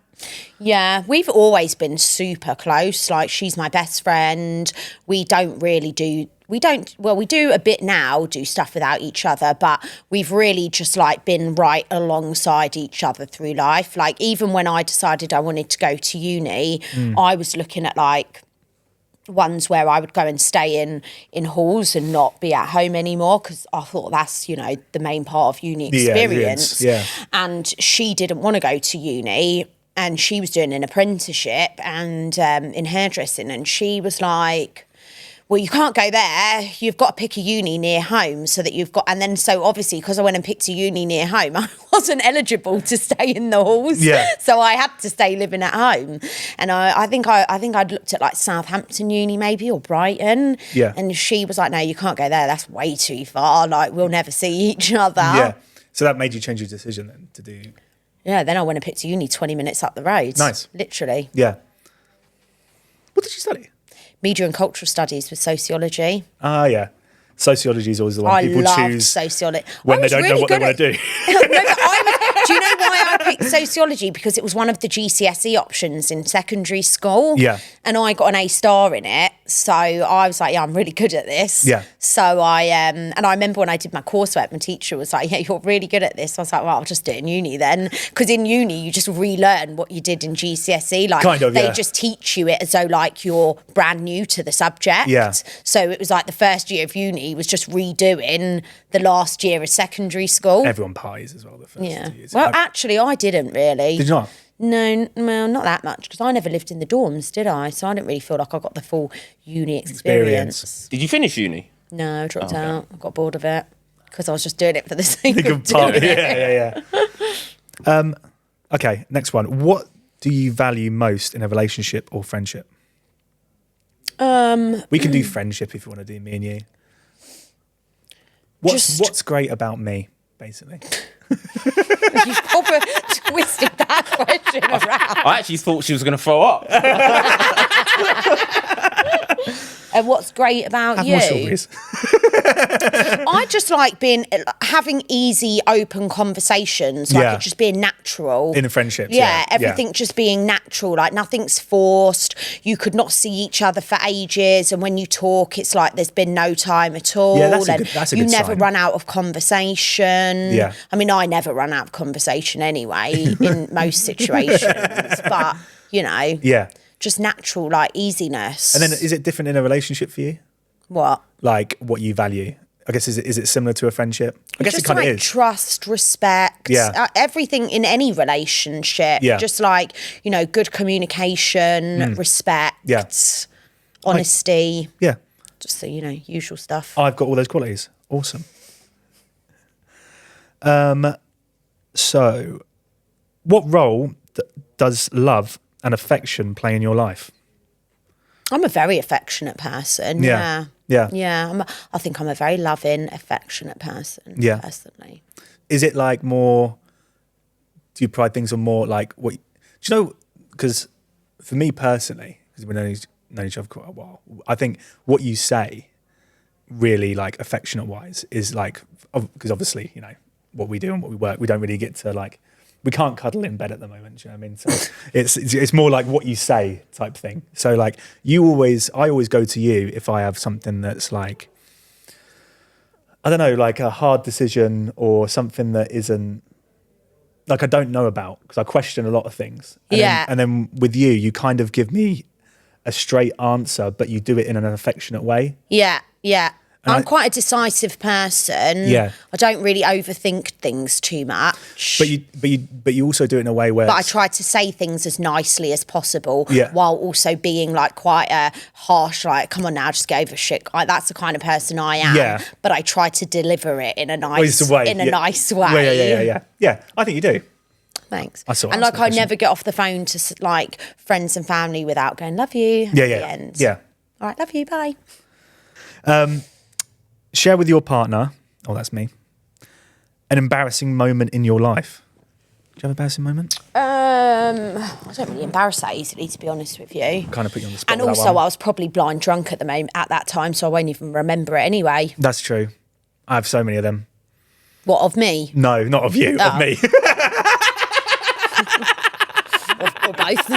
S2: Yeah, we've always been super close. Like, she's my best friend. We do a bit now, do stuff without each other, but we've really just like been right alongside each other through life. Like, even when I decided I wanted to go to uni, I was looking at like ones where I would go and stay in halls and not be at home anymore because I thought that's, the main part of uni experience.
S1: Yeah.
S2: And she didn't want to go to uni. And she was doing an apprenticeship and in hairdressing. And she was like, well, you can't go there. You've got to pick a uni near home so that you've got... And then, so obviously, because I went and picked a uni near home, I wasn't eligible to stay in the halls.
S1: Yeah.
S2: So I had to stay living at home. And I think I'd looked at like Southampton uni maybe or Brighton.
S1: Yeah.
S2: And she was like, no, you can't go there. That's way too far. Like, we'll never see each other.
S1: Yeah. So that made you change your decision then to do...
S2: Yeah, then I went and picked a uni 20 minutes up the road.
S1: Nice.
S2: Literally.
S1: Yeah. What did you study?
S2: Media and cultural studies with sociology.
S1: Ah, yeah. Sociology is always the one
S2: I
S1: people
S2: love
S1: choose
S2: sociology.
S1: when they don't know what they want to do.
S2: Do you know why I picked sociology? Because it was one of the GCSE options in secondary school.
S1: Yeah.
S2: And I got an A star in it. So I was like, yeah, I'm really good at this.
S1: Yeah.
S2: So and I remember when I did my coursework, my teacher was like, yeah, you're really good at this. I was like, well, I'll just do it in uni then. Because in uni, you just relearn what you did in GCSE. Like,
S1: kind of,
S2: they
S1: yeah.
S2: just teach you it as though like you're brand new to the subject.
S1: Yeah.
S2: So it was like the first year of uni was just redoing the last year of secondary school.
S1: Everyone parties as well the first 2 years.
S2: Well, actually, I didn't really.
S1: Did you not?
S2: No, well, not that much because I never lived in the dorms, did I? So I didn't really feel like I got the full uni experience.
S4: Did you finish uni?
S2: No, I dropped out. I got bored of it because I was just doing it for the sake of doing
S1: Party.
S2: it.
S1: Yeah. Okay, next one. What do you value most in a relationship or friendship? We can do friendship if you want to do me and you. What's great about me, basically?
S2: You've proper twisted that question around.
S4: I actually thought she was going to throw up.
S2: And what's great about
S1: Have
S2: you?
S1: more strawberries.
S2: I just like having easy, open conversations, like it just being natural.
S1: In friendships,
S2: yeah. Everything just being natural, like nothing's forced. You could not see each other for ages, and when you talk, it's like there's been no time at all.
S1: Yeah, that's a
S2: you
S1: good
S2: never
S1: sign.
S2: run out of conversation.
S1: Yeah.
S2: I mean, I never run out of conversation anyway in most situations, but
S1: Yeah.
S2: just natural, like easiness.
S1: And then is it different in a relationship for you?
S2: What?
S1: Like what you value? I guess is it similar to a friendship? I guess
S2: just
S1: it kind of
S2: like
S1: is.
S2: trust, respect,
S1: Yeah.
S2: everything in any relationship.
S1: Yeah.
S2: Just like, good communication, respect,
S1: Yeah.
S2: honesty,
S1: Yeah.
S2: just the, usual stuff.
S1: I've got all those qualities. Awesome. So What role does love and affection play in your life?
S2: I'm a very affectionate person.
S1: Yeah.
S2: I think I'm a very loving, affectionate person.
S1: Yeah.
S2: Personally.
S1: Is it like more? Do you pride things on more like what? Do you know? Because for me personally, because we've known each other quite a while, I think what you say, really like affectionate wise, is like because obviously what we do and what we work, we don't really get to like. We can't cuddle in bed at the moment, do you know what I mean? So it's more like what you say type thing. So like I always go to you if I have something that's like, I don't know, like a hard decision or something that isn't, like I don't know about, because I question a lot of things. And then with you kind of give me a straight answer, but you do it in an affectionate way.
S2: Yeah.
S1: And
S2: I'm quite a decisive person.
S1: Yeah.
S2: I don't really overthink things too much.
S1: But you also do it in a way where.
S2: But I try to say things as nicely as possible,
S1: Yeah.
S2: while also being like quite a harsh, like, come on now, just get over shit. Like, that's the kind of person I am.
S1: Yeah.
S2: But I try to deliver it in a nice
S1: way.
S2: nice way.
S1: Yeah. I think you do.
S2: Thanks.
S1: I saw
S2: and
S1: it.
S2: like, I never get off the phone to like friends and family without going, love you. At the end.
S1: Yeah.
S2: All right, love you. Bye.
S1: Share with your partner, that's me, an embarrassing moment in your life. Do you have an embarrassing moment?
S2: I don't really embarrass that easily, to be honest with you.
S1: Kind of put you on the spot.
S2: And
S1: with
S2: also,
S1: that one.
S2: I was probably blind drunk at that time, so I won't even remember it anyway.
S1: That's true. I have so many of them.
S2: What, of me?
S1: No, not of you, of me.
S2: Or both.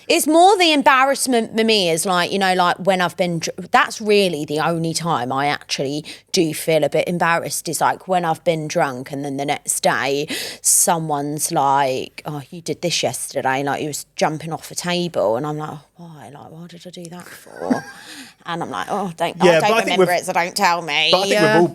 S2: It's more the embarrassment for me is like, like when I've been, that's really the only time I actually do feel a bit embarrassed, is like when I've been drunk and then the next day someone's like, oh, you did this yesterday, like you was jumping off a table, and I'm like, oh, why? Like, why did I do that for? And I'm like, oh, don't remember it, so don't tell me.
S1: But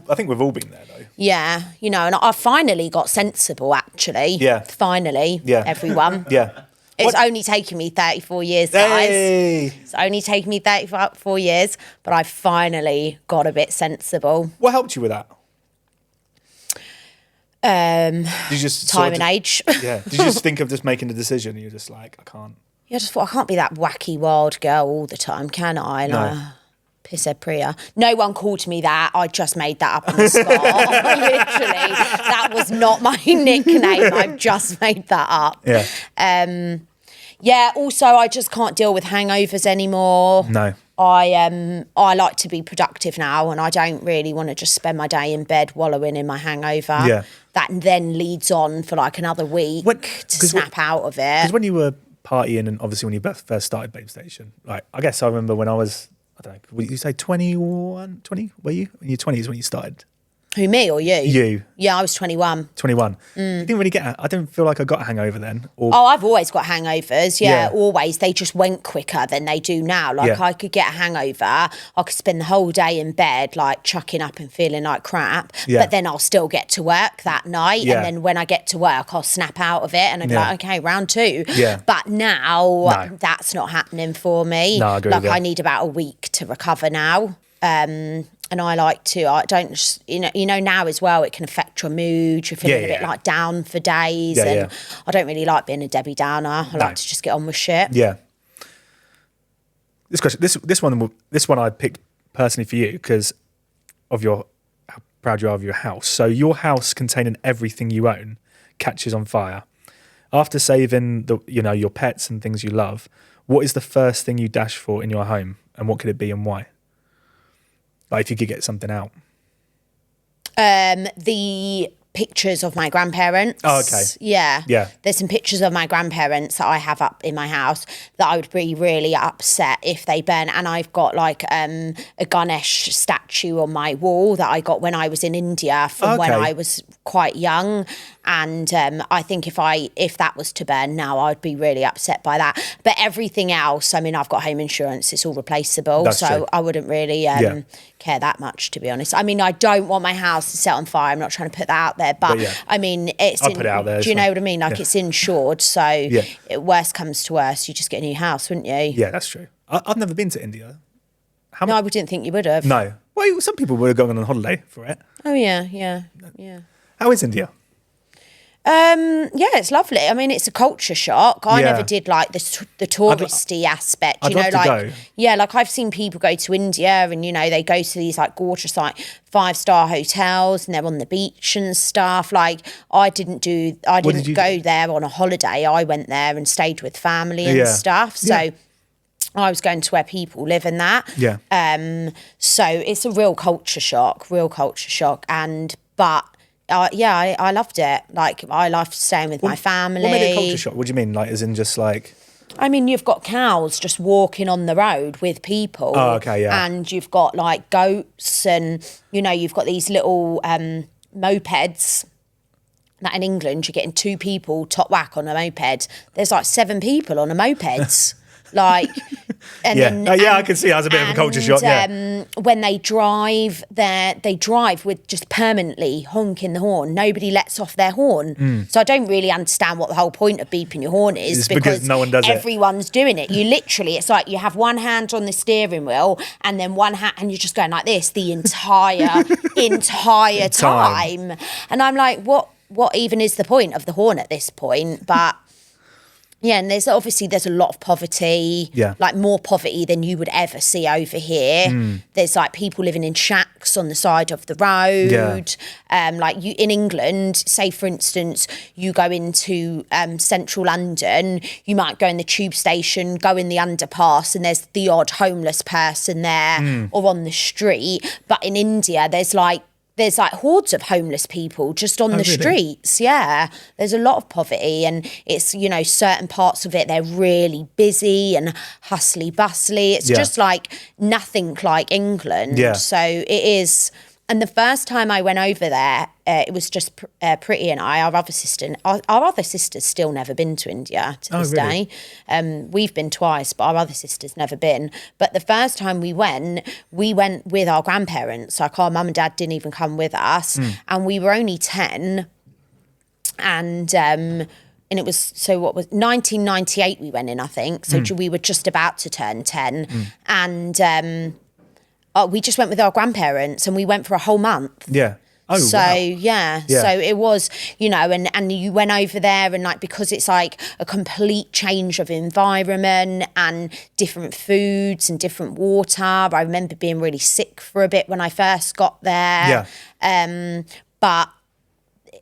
S1: I think we've all been there though.
S2: Yeah, and I finally got sensible actually.
S1: Yeah.
S2: Finally, everyone.
S1: Yeah.
S2: It's only taken me 34 years, guys.
S1: Hey.
S2: It's only taken me 34 years, but I finally got a bit sensible.
S1: What helped you with that? Did you just
S2: Time and age.
S1: Yeah. Did you just think of just making a decision and you're just like, I can't?
S2: Yeah, I just thought, I can't be that wacky wild girl all the time, can I?
S1: No.
S2: Like, pisshead Priya. No one called me that. I just made that up on the spot. Literally. That was not my nickname. I've just made that up.
S1: Yeah.
S2: Yeah, also I just can't deal with hangovers anymore.
S1: No.
S2: I like to be productive now, and I don't really want to just spend my day in bed wallowing in my hangover.
S1: Yeah.
S2: That then leads on for like another week to snap out of it.
S1: Because when you were partying, and obviously when you first started Babestation, like I guess I remember when I was, I don't know, would you say 21, 20? Were you? In your 20s when you started?
S2: Who, me or you?
S1: You.
S2: Yeah, I was 21.
S1: 21. You didn't really I didn't feel like I got a hangover then. Or,
S2: Oh, I've always got hangovers. Yeah,
S1: Yeah.
S2: always. They just went quicker than they do now. Like,
S1: Yeah.
S2: I could get a hangover. I could spend the whole day in bed, like, chucking up and feeling like crap.
S1: Yeah.
S2: But then I'll still get to work that night.
S1: Yeah.
S2: And then when I get to work, I'll snap out of it. And I'll be
S1: Yeah.
S2: like, okay, round 2.
S1: Yeah.
S2: But now,
S1: No.
S2: that's not happening for me.
S1: No, I agree
S2: Like,
S1: with you.
S2: I need about a week to recover now. And I like to, I don't just, now as well, it can affect your mood. You're feeling a bit like down for days.
S1: Yeah,
S2: and
S1: yeah.
S2: I don't really like being a Debbie Downer. I like to just get on with shit.
S1: Yeah. This question, this one I picked personally for you because of how proud you are of your house. So your house containing everything you own catches on fire. After saving your pets and things you love, what is the first thing you dash for in your home, and what could it be and why? Like if you could get something out.
S2: The pictures of my grandparents.
S1: Oh, okay.
S2: Yeah.
S1: Yeah.
S2: There's some pictures of my grandparents that I have up in my house that I would be really upset if they burn. And I've got like a Ganesh statue on my wall that I got when I was in India from when I was quite young. And I think if that was to burn now, I'd be really upset by that. But everything else, I mean, I've got home insurance; it's all replaceable,
S1: That's
S2: so
S1: true.
S2: I wouldn't really care that much, to be honnit. I mean, I don't want my house to set on fire. I'm not trying to put that out there, but
S1: yeah.
S2: I mean, it's.
S1: I'll put it out there,
S2: Do you
S1: it's
S2: know
S1: fine.
S2: what I mean? Like it's insured, so worst comes to worst, you just get a new house, wouldn't you?
S1: Yeah, that's true. I've never been to India.
S2: No, I didn't think you would have.
S1: No. Well, some people would have gone on holiday for it.
S2: Oh yeah.
S1: How is India?
S2: Yeah, it's lovely. I mean, it's a culture shock. I
S1: Yeah.
S2: never did like the touristy aspect.
S1: I'd
S2: You know,
S1: love to
S2: like
S1: go.
S2: yeah, like I've seen people go to India and they go to these like gorgeous like 5-star hotels and they're on the beach and stuff. Like I didn't
S1: did you
S2: go
S1: do?
S2: there on a holiday. I went there and stayed with family and
S1: Yeah.
S2: stuff. So
S1: Yeah.
S2: I was going to where people live and that.
S1: Yeah.
S2: So it's a real culture shock, but I loved it. Like I loved staying with my family.
S1: What made it culture shock? What do you mean? Like, as in just like...
S2: I mean, you've got cows just walking on the road with people.
S1: Oh, okay, yeah.
S2: And you've got like goats and, you've got these little mopeds. That in England, you're getting 2 people top whack on a moped. There's like 7 people on a moped. Like, and
S1: Yeah.
S2: then,
S1: I can see it as a bit of a culture shock, yeah.
S2: When they drive, they drive with just permanently honking the horn. Nobody lets off their horn. So I don't really understand what the whole point of beeping your horn is.
S1: It's because no one does it.
S2: Everyone's doing it. You literally, it's like you have one hand on the steering wheel and then one hand, and you're just going like this the entire time. And I'm like, what even is the point of the horn at this point? But yeah, and there's a lot of poverty,
S1: Yeah.
S2: like more poverty than you would ever see over here. There's like people living in shacks on the side of the road. Like you in England, say for instance, you go into central London, you might go in the tube station, go in the underpass, and there's the odd homeless person there or on the street. But in India, there's like hordes of homeless people just on the
S1: really?
S2: streets. Yeah, there's a lot of poverty, and it's certain parts of it they're really busy and hustly bustly. It's just like nothing like England.
S1: Yeah.
S2: So it is. And the first time I went over there, it was just Pretty and I, our other sister. Our other sister's still never been to India to this
S1: really?
S2: day. We've been twice, but our other sister's never been. But the first time we went with our grandparents. Like our mum and dad didn't even come with us. And we were only 10. And it was, 1998 we went in, I think. So we were just about to turn 10. And... we just went with our grandparents and we went for a whole month.
S1: Yeah. Oh,
S2: so
S1: wow.
S2: yeah, so it was, and you went over there and like, because it's like a complete change of environment and different foods and different water. I remember being really sick for a bit when I first got there.
S1: Yeah.
S2: But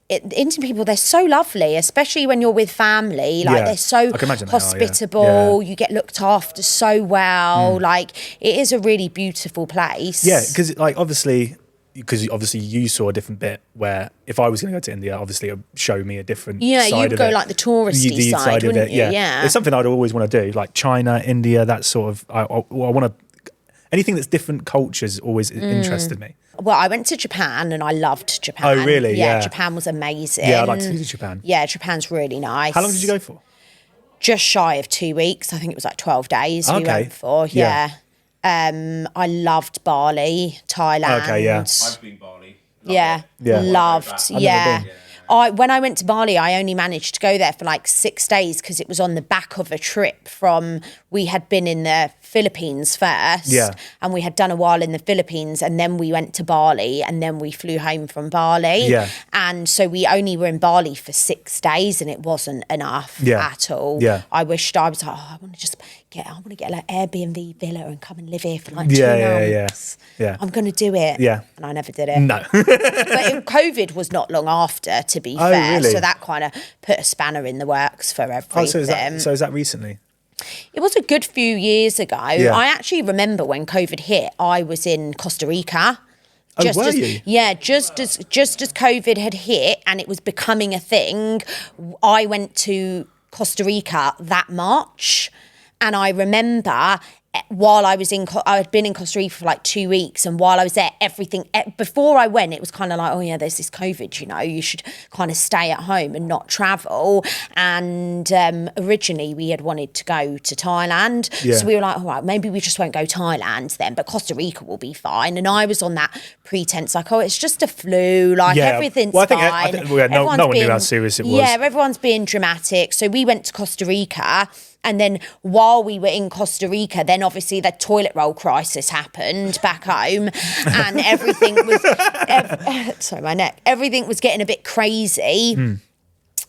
S2: Indian people, they're so lovely, especially when you're with family. Like they're so
S1: I can imagine
S2: hospitable. You get looked after so well. Like it is a really beautiful place.
S1: Yeah, because obviously you saw a different bit where if I was going to go to India, obviously it would show me a different side
S2: you'd
S1: of
S2: go
S1: it.
S2: like the touristy side, wouldn't you? Yeah.
S1: It's something I'd always want to do, like China, India, that sort of. I want to. Anything that's different cultures always interested me.
S2: Well, I went to Japan and I loved Japan.
S1: Oh, really? Yeah.
S2: Japan was amazing.
S1: Yeah, I'd like to go to Japan.
S2: Yeah, Japan's really nice.
S1: How long did you go for?
S2: Just shy of 2 weeks. I think it was like 12 days we went for. Yeah. I loved Bali, Thailand.
S1: Okay, yeah.
S4: I've been Bali.
S2: Loved.
S1: I've never
S2: Yeah.
S1: been.
S2: When I went to Bali, I only managed to go there for like 6 days because it was on the back of a trip we had been in the Philippines first.
S1: Yeah.
S2: And we had done a while in the Philippines and then we went to Bali and then we flew home from Bali.
S1: Yeah.
S2: And so we only were in Bali for 6 days and it wasn't enough at all.
S1: Yeah.
S2: I wished I was like, I want to get like Airbnb villa and come and live here for like 2 months.
S1: Yeah.
S2: I'm going to do it.
S1: Yeah.
S2: And I never did it.
S1: No.
S2: But COVID was not long after, to be fair.
S1: Really?
S2: So that kind of put a spanner in the works for everything.
S1: So is that recently?
S2: It was a good few years ago.
S1: Yeah.
S2: I actually remember when COVID hit, I was in Costa Rica.
S1: Were you?
S2: Yeah, just as COVID had hit and it was becoming a thing, I went to Costa Rica that March. And I remember while I had been in Costa Rica for like 2 weeks, and while I was there, before I went, it was kind of like, oh yeah, there's this COVID, you should kind of stay at home and not travel. And originally we had wanted to go to Thailand.
S1: Yeah.
S2: So we were like, all right, maybe we just won't go Thailand then, but Costa Rica will be fine. And I was on that pretense, like, oh, it's just a flu, like everything's fine.
S1: I think no one knew how serious it was.
S2: Yeah, everyone's being dramatic. So we went to Costa Rica. And then while we were in Costa Rica, then obviously the toilet roll crisis happened back home, and everything was sorry, my neck. Everything was getting a bit crazy.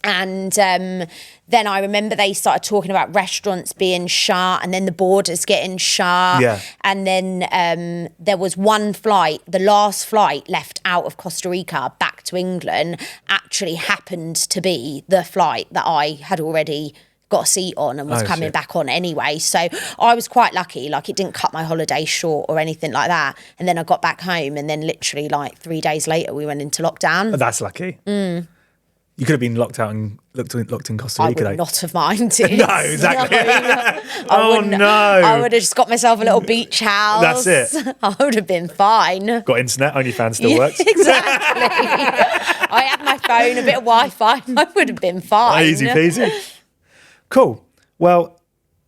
S2: And then I remember they started talking about restaurants being shut, and then the borders getting shut.
S1: Yeah.
S2: And then there was one flight, the last flight left out of Costa Rica back to England actually happened to be the flight that I had already got a seat on and was coming back on anyway. So I was quite lucky, like it didn't cut my holiday short or anything like that. And then I got back home, and then literally like 3 days later we went into lockdown.
S1: That's lucky. You could have been locked in Costa
S2: I
S1: Rica.
S2: would not have minded.
S1: No, exactly.
S2: No, I would have just got myself a little beach house.
S1: That's it.
S2: I would have been fine.
S1: Got internet, OnlyFans still works.
S2: Exactly. I had my phone, a bit of Wi-Fi. I would have been fine.
S1: Easy peasy. Cool. Well,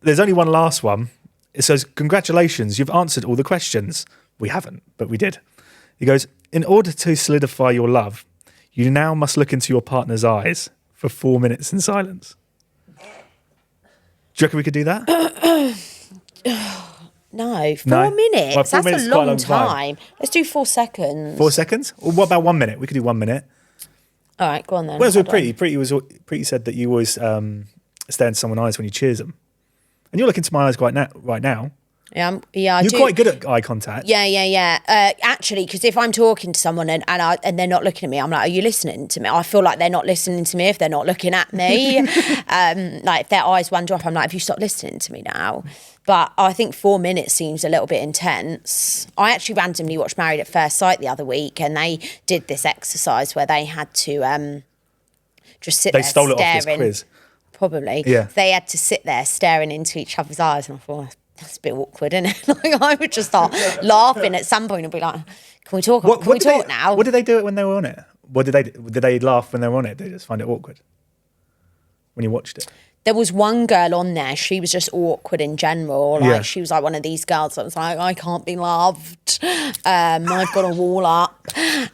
S1: there's only one last one. It says, congratulations, you've answered all the questions. We haven't, but we did. He goes, in order to solidify your love, you now must look into your partner's eyes for 4 minutes in silence. Do you reckon we could do that?
S2: No, 4
S1: No?
S2: minutes.
S1: Well, 4
S2: That's
S1: minutes
S2: a
S1: is quite a
S2: long
S1: long time.
S2: time. Let's do 4 seconds.
S1: 4 seconds? Or what about 1 minute? We could do 1 minute.
S2: All right, go on then.
S1: Well, it was with
S2: Hold on.
S1: Preeti said that you always stare into someone's eyes when you cheers them. And you're looking into my eyes right now.
S2: Yeah, I
S1: You're
S2: do.
S1: quite good at eye contact.
S2: Yeah. Actually, because if I'm talking to someone and they're not looking at me, I'm like, are you listening to me? I feel like they're not listening to me if they're not looking at me. Like if their eyes wander off, I'm like, have you stopped listening to me now? But I think 4 minutes seems a little bit intense. I actually randomly watched Married at First Sight the other week, and they did this exercise where they had to just sit there
S1: They stole
S2: staring.
S1: it off this quiz.
S2: Probably.
S1: Yeah.
S2: They had to sit there staring into each other's eyes, and I thought, that's a bit awkward, isn't it? Like I would just start laughing at some point and be like, can we talk? Can we talk now?
S1: What did they do it when they were on it? What did they laugh when they were on it? Did they just find it awkward when you watched it?
S2: There was one girl on there, she was just awkward in general. Like
S1: Yeah.
S2: she was like one of these girls that was like, I can't be loved. I've got a wall up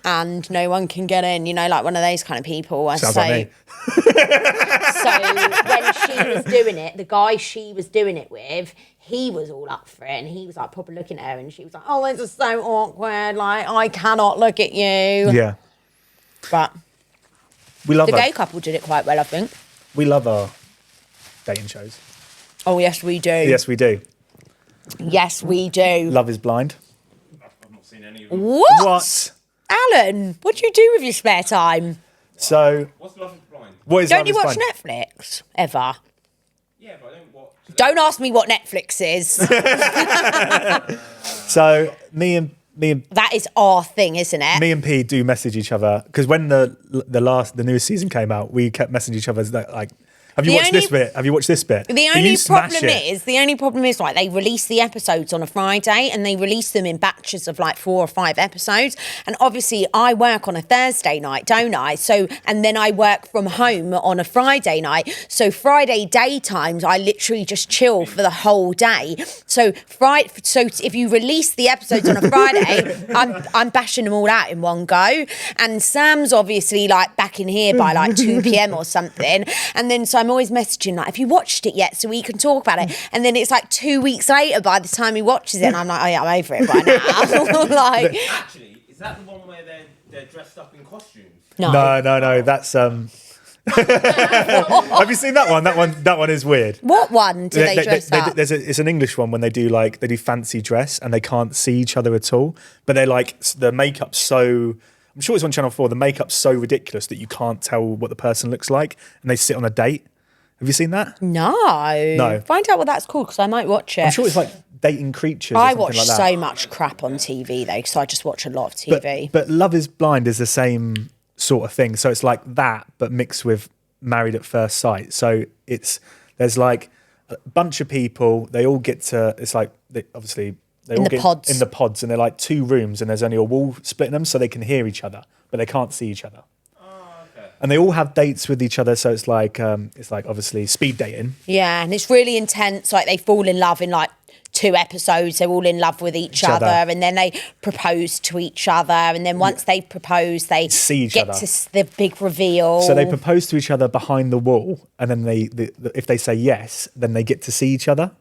S2: and no one can get in, like one of those kind of people.
S1: Sounds like me.
S2: So when she was doing it, the guy she was doing it with, he was all up for it, and he was like proper looking at her, and she was like, oh, this is so awkward, like I cannot look at you.
S1: Yeah.
S2: But
S1: We love
S2: the
S1: our,
S2: gay couple did it quite well, I think.
S1: we love our dating shows.
S2: Oh yes, we do.
S1: Yes, we do.
S2: Yes, we do.
S1: Love is Blind.
S4: I've not seen any of them.
S1: What?
S2: Alan, what do you do with your spare time?
S1: So,
S4: What's Love is Blind?
S1: what is
S2: Don't
S1: Love
S2: you
S1: is
S2: watch
S1: Blind?
S2: Netflix ever?
S4: Yeah, but I don't watch.
S2: Don't ask me what Netflix is.
S1: So, me and
S2: That is our thing, isn't it?
S1: me and P do message each other because when the newest season came out, we kept messaging each other like, have you
S2: The
S1: watched
S2: only-
S1: this bit? Have you watched this bit?
S2: The
S1: But
S2: only
S1: you smash
S2: problem
S1: it.
S2: is, like, they release the episodes on a Friday and they release them in batches of like 4 or 5 episodes. And obviously, I work on a Thursday night, don't I? So, and then I work from home on a Friday night. So Friday daytimes, I literally just chill for the whole day. So if you release the episodes on a Friday, I'm bashing them all out in one go. And Sam's obviously like back in here by like 2 p.m. or something. And then so I'm always messaging like, have you watched it yet? So we can talk about it. And then it's like 2 weeks later by the time he watches it, and I'm like, oh yeah, I'm over it by now. Like,
S4: Actually, is that the one where they're dressed up in costumes?
S2: no.
S1: No, that's Have you seen that one? That one is weird.
S2: What one do they dress up?
S1: It's an English one when they do fancy dress and they can't see each other at all. But they're like the makeup's so. I'm sure it's on Channel 4. The makeup's so ridiculous that you can't tell what the person looks like, and they sit on a date. Have you seen that?
S2: No. Find out what that's called because I might watch it.
S1: I'm sure it's like dating creatures. Or
S2: I
S1: something
S2: watch
S1: like that.
S2: so much crap on TV though because I just watch a lot of TV.
S1: But Love is Blind is the same sort of thing. So it's like that, but mixed with Married at First Sight. So there's like a bunch of people. They all get to. It's like obviously they
S2: In
S1: all
S2: the
S1: get
S2: pods.
S1: in the pods, and they're like 2 rooms, and there's only a wall splitting them, so they can hear each other, but they can't see each other.
S4: Okay.
S1: And they all have dates with each other, so it's like obviously speed dating.
S2: Yeah, and it's really intense. Like they fall in love in like 2 episodes, they're all in love with each other, and then they propose to each other, and then once they propose, they
S1: see each
S2: get
S1: other.
S2: to the big reveal.
S1: So they propose to each other behind the wall, and then if they say yes, then they get to see each other.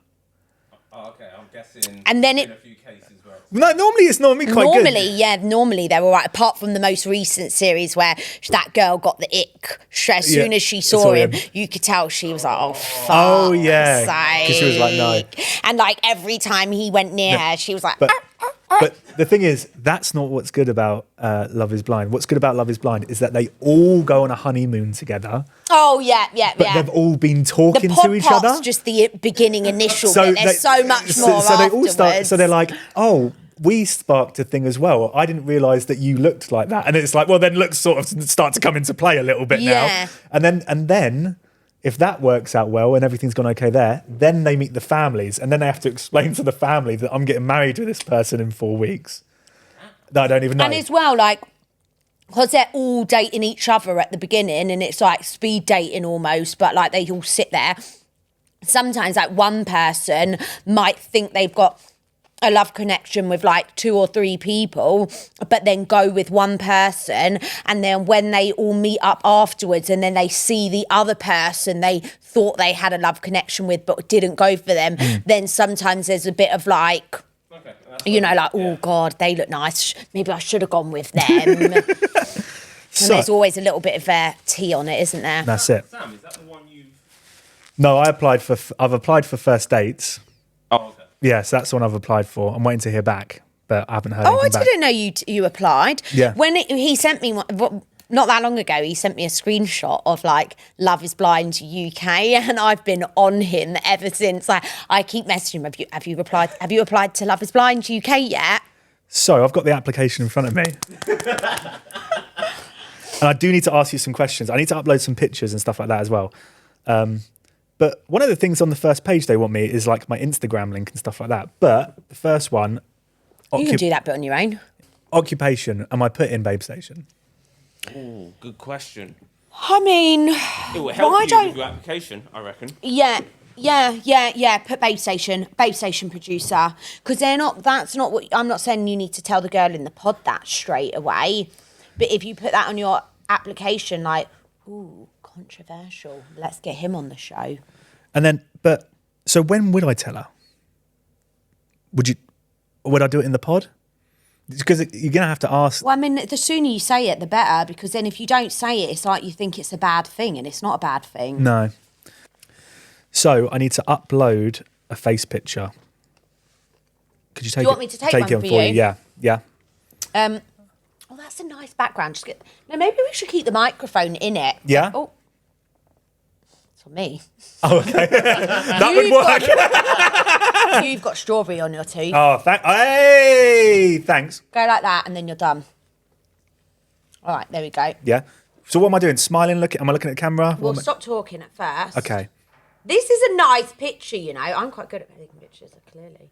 S4: Oh, okay, I'm guessing.
S2: And then
S4: in a few cases where
S1: No, normally it's quite good.
S2: Normally they're all right, apart from the most recent series where that girl got the ick. As soon as she saw him, you could tell she was like, oh, fuck.
S1: Oh, yeah. Because she was like, no.
S2: And like every time he went near her, she was like,
S1: But the thing is, that's not what's good about Love is Blind. What's good about Love is Blind is that they all go on a honeymoon together.
S2: oh, yeah.
S1: But they've all been talking
S2: The
S1: to each other.
S2: part's just the beginning initial bit. There's so much more
S1: So they all
S2: afterwards.
S1: so they're like, oh, we sparked a thing as well. I didn't realise that you looked like that. And it's like, well, then looks sort of start to come into play a little bit
S2: Yeah.
S1: now. And then if that works out well and everything's gone okay there, then they meet the families. And then they have to explain to the family that I'm getting married to this person in 4 weeks. That I don't even know.
S2: And as well, like, because they're all dating each other at the beginning and it's like speed dating almost, but like they all sit there. Sometimes like one person might think they've got a love connection with like 2 or 3 people, but then go with one person, and then when they all meet up afterwards and then they see the other person they thought they had a love connection with but didn't go for them, then sometimes there's a bit of like, you know, like, oh God, they look nice, maybe I should have gone with them. And there's always a little bit of tea on it, isn't there?
S1: That's it.
S4: Sam, is that the one you've...
S1: No, I've applied for first dates.
S4: Oh, okay.
S1: Yes, that's the one I've applied for. I'm waiting to hear back, but I haven't heard
S2: Oh, I
S1: anything back.
S2: didn't know you applied.
S1: Yeah.
S2: When he sent me not that long ago, he sent me a screenshot of like Love is Blind UK, and I've been on him ever since. Like, I keep messaging him. Have you applied to Love is Blind UK yet?
S1: So I've got the application in front of me. And I do need to ask you some questions. I need to upload some pictures and stuff like that as well. But one of the things on the first page they want me is like my Instagram link and stuff like that. But the first one,
S2: You can do that bit on your own.
S1: occupation, am I put in Babestation?
S4: Ooh, good question.
S2: I mean,
S4: It will help
S2: why
S4: you
S2: don't?
S4: with your application, I reckon.
S2: Yeah. Put Babestation producer, because they're not. That's not what I'm not saying. You need to tell the girl in the pod that straight away, but if you put that on your application, like, ooh, controversial. Let's get him on the show.
S1: And then, so when would I tell her? Would I do it in the pod? Because you're going to have to ask.
S2: Well, I mean, the sooner you say it, the better, because then if you don't say it, it's like you think it's a bad thing, and it's not a bad thing.
S1: No. So I need to upload a face picture. Could you take
S2: you want me to take one
S1: it
S2: for you?
S1: Yeah.
S2: Oh, that's a nice background. No, maybe we should keep the microphone in it.
S1: Yeah?
S2: Oh. It's for me.
S1: Oh, okay. That would work.
S2: You've got strawberry on your tooth.
S1: Oh, hey, thanks.
S2: Go like that and then you're done. All right, there we go.
S1: Yeah. So what am I doing? Smiling? Am I looking at the camera?
S2: We'll stop talking at first.
S1: Okay.
S2: This is a nice picture, you know. I'm quite good at taking pictures, clearly.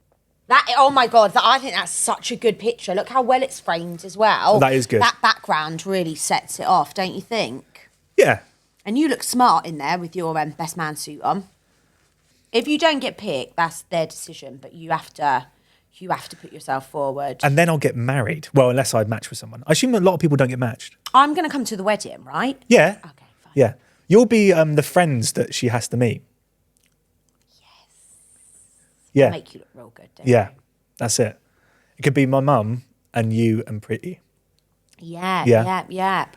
S2: Oh my God, I think that's such a good picture. Look how well it's framed as well.
S1: That is good.
S2: That background really sets it off, don't you think?
S1: Yeah.
S2: And you look smart in there with your best man suit on. If you don't get picked, that's their decision, but you have to put yourself forward.
S1: And then I'll get married. Well, unless I match with someone. I assume a lot of people don't get matched.
S2: I'm going to come to the wedding, right?
S1: Yeah.
S2: Okay, fine.
S1: Yeah. You'll be the friends that she has to meet. Yeah.
S2: Make you look real good, don't you?
S1: Yeah. That's it. It could be my mum and you and Preeti.
S2: Yeah.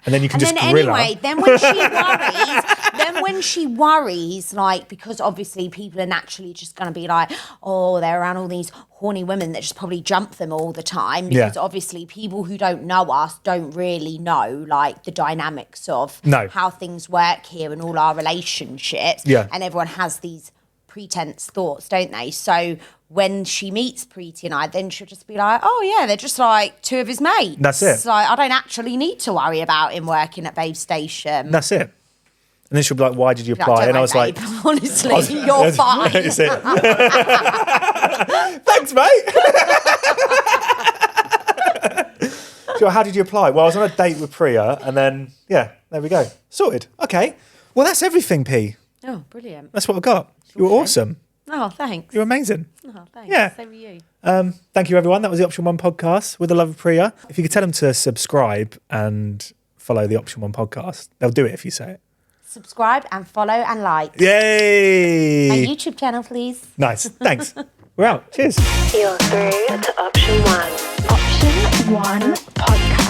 S1: And then you can just grill her.
S2: Anyway, then when she worries, like, because obviously people are naturally just going to be like, oh, they're around all these horny women that just probably jump them all the time. Because obviously people who don't know us don't really know, like, the dynamics of how things work here and all our relationships.
S1: Yeah.
S2: And everyone has these pretense thoughts, don't they? So when she meets Preeti and I, then she'll just be like, oh yeah, they're just like 2 of his mates.
S1: That's it.
S2: So I don't actually need to worry about him working at Babestation.
S1: That's it. And then she'll be like, why did you
S2: Like,
S1: apply?
S2: don't
S1: And I
S2: worry,
S1: was like,
S2: babe. Honestly, you're fine.
S1: That's it. Thanks, mate. So how did you apply? Well, I was on a date with Priya, and then, yeah, there we go. Sorted. Okay. Well, that's everything, P.
S2: Oh, brilliant.
S1: That's what I got. You were awesome.
S2: Oh, thanks.
S1: You're amazing.
S2: Oh, thanks.
S1: Yeah.
S2: So are you.
S1: Thank you, everyone. That was the Option One podcast with the love of Priya. If you could tell them to subscribe and follow the Option One podcast, they'll do it if you say it.
S2: Subscribe and follow and like.
S1: Yay!
S2: My YouTube channel, please.
S1: Nice. Thanks. We're out. Cheers.
S3: You're through to Option 1. Option 1 podcast.